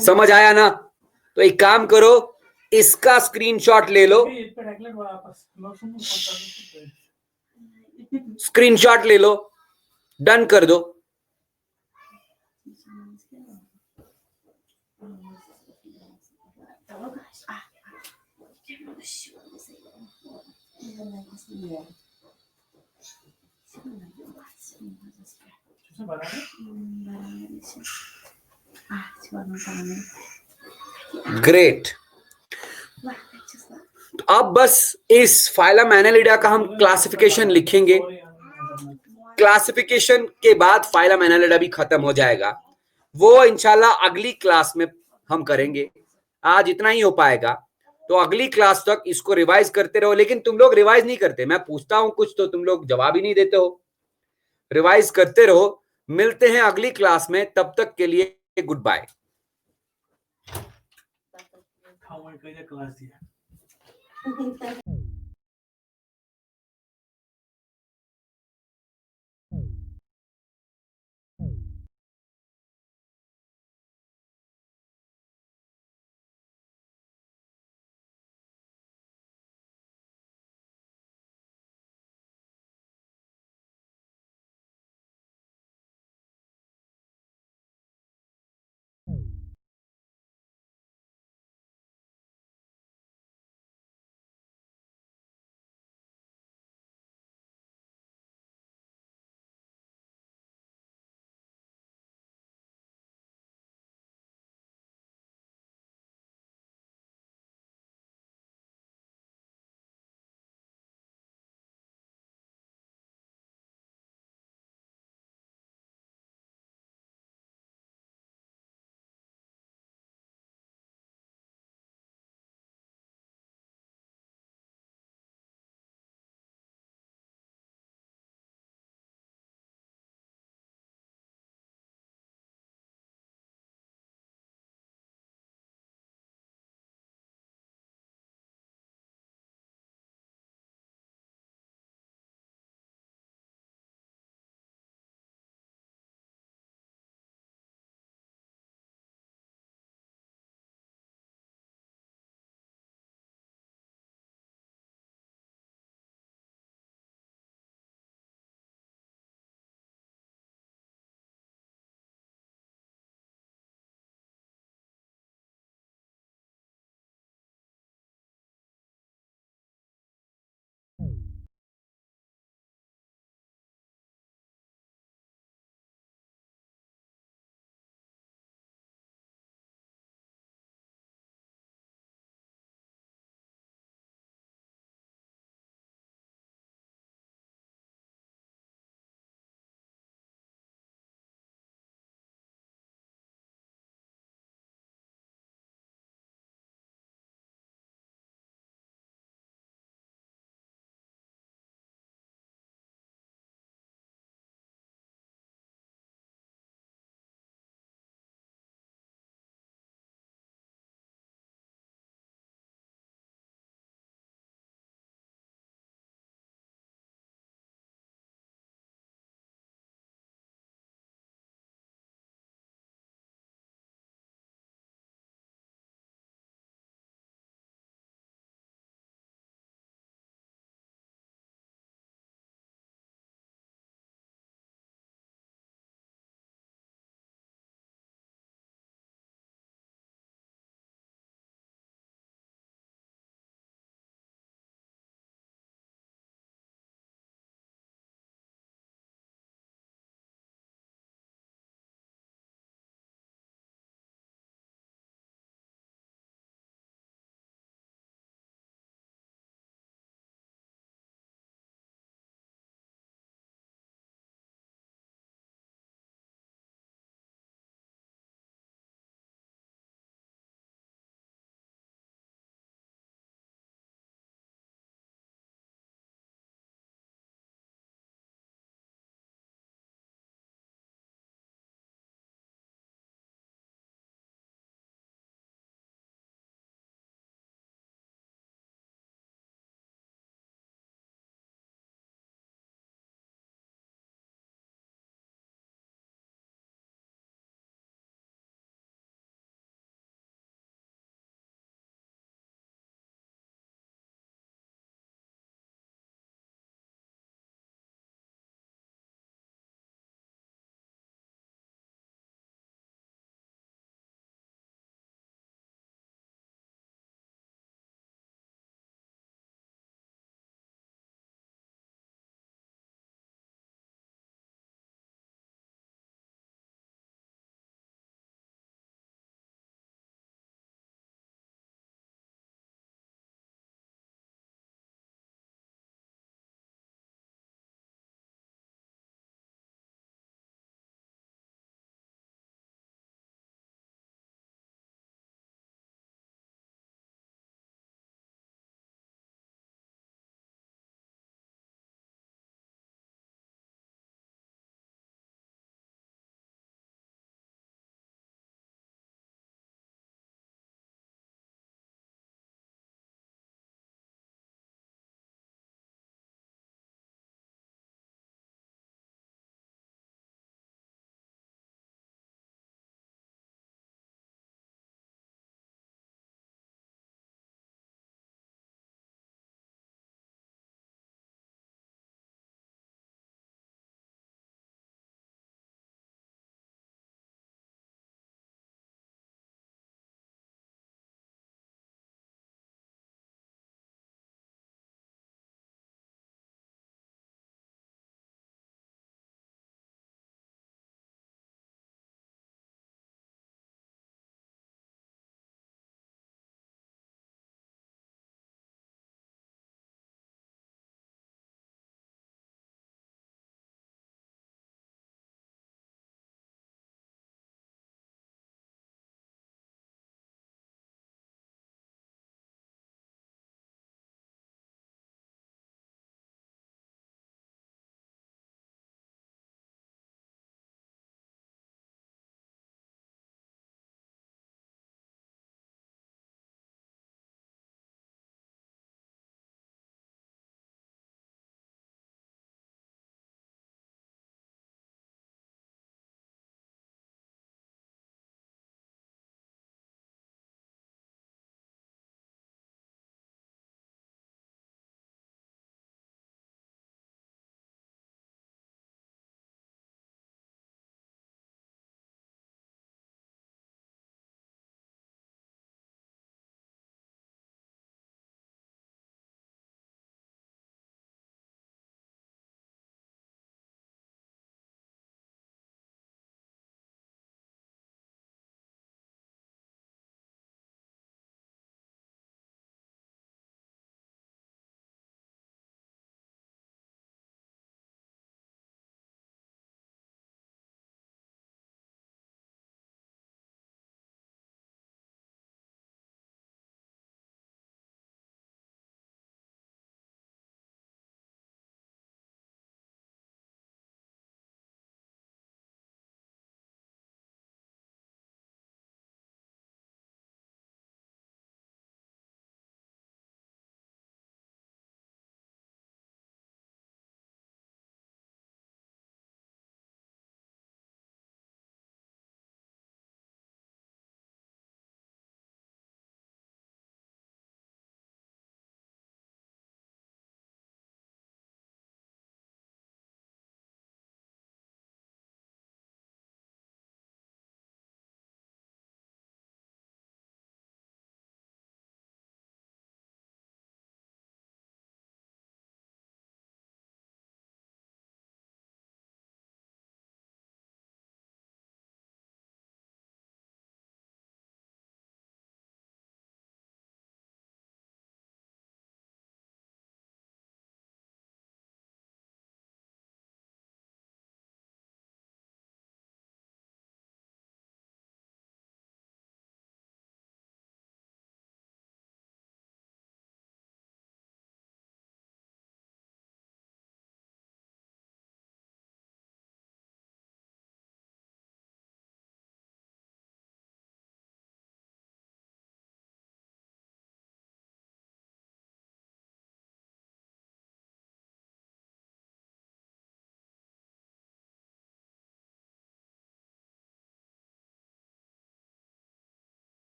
Speaker 1: समझ आया ना? तो एक काम करो, इसका स्क्रीनशॉट ले लो, स्क्रीनशॉट ले लो, डन कर दो। ग्रेट। तो अब बस इस फाइलम एनालिडा का हम क्लासिफिकेशन लिखेंगे। क्लासिफिकेशन के बाद फाइलम एनालिडा भी खत्म हो जाएगा। वो इंशाल्लाह अगली क्लास में हम करेंगे। आज इतना ही हो पाएगा, तो अगली क्लास तक इसको रिवाइज करते रहो। लेकिन तुम लोग रिवाइज नहीं करते, मैं पूछता हूं कुछ तो तुम लोग जवाब ही नहीं देते हो। रिवाइज करते रहो। मिलते हैं अगली क्लास में, तब तक के लिए गुड बाय। क्लास दिया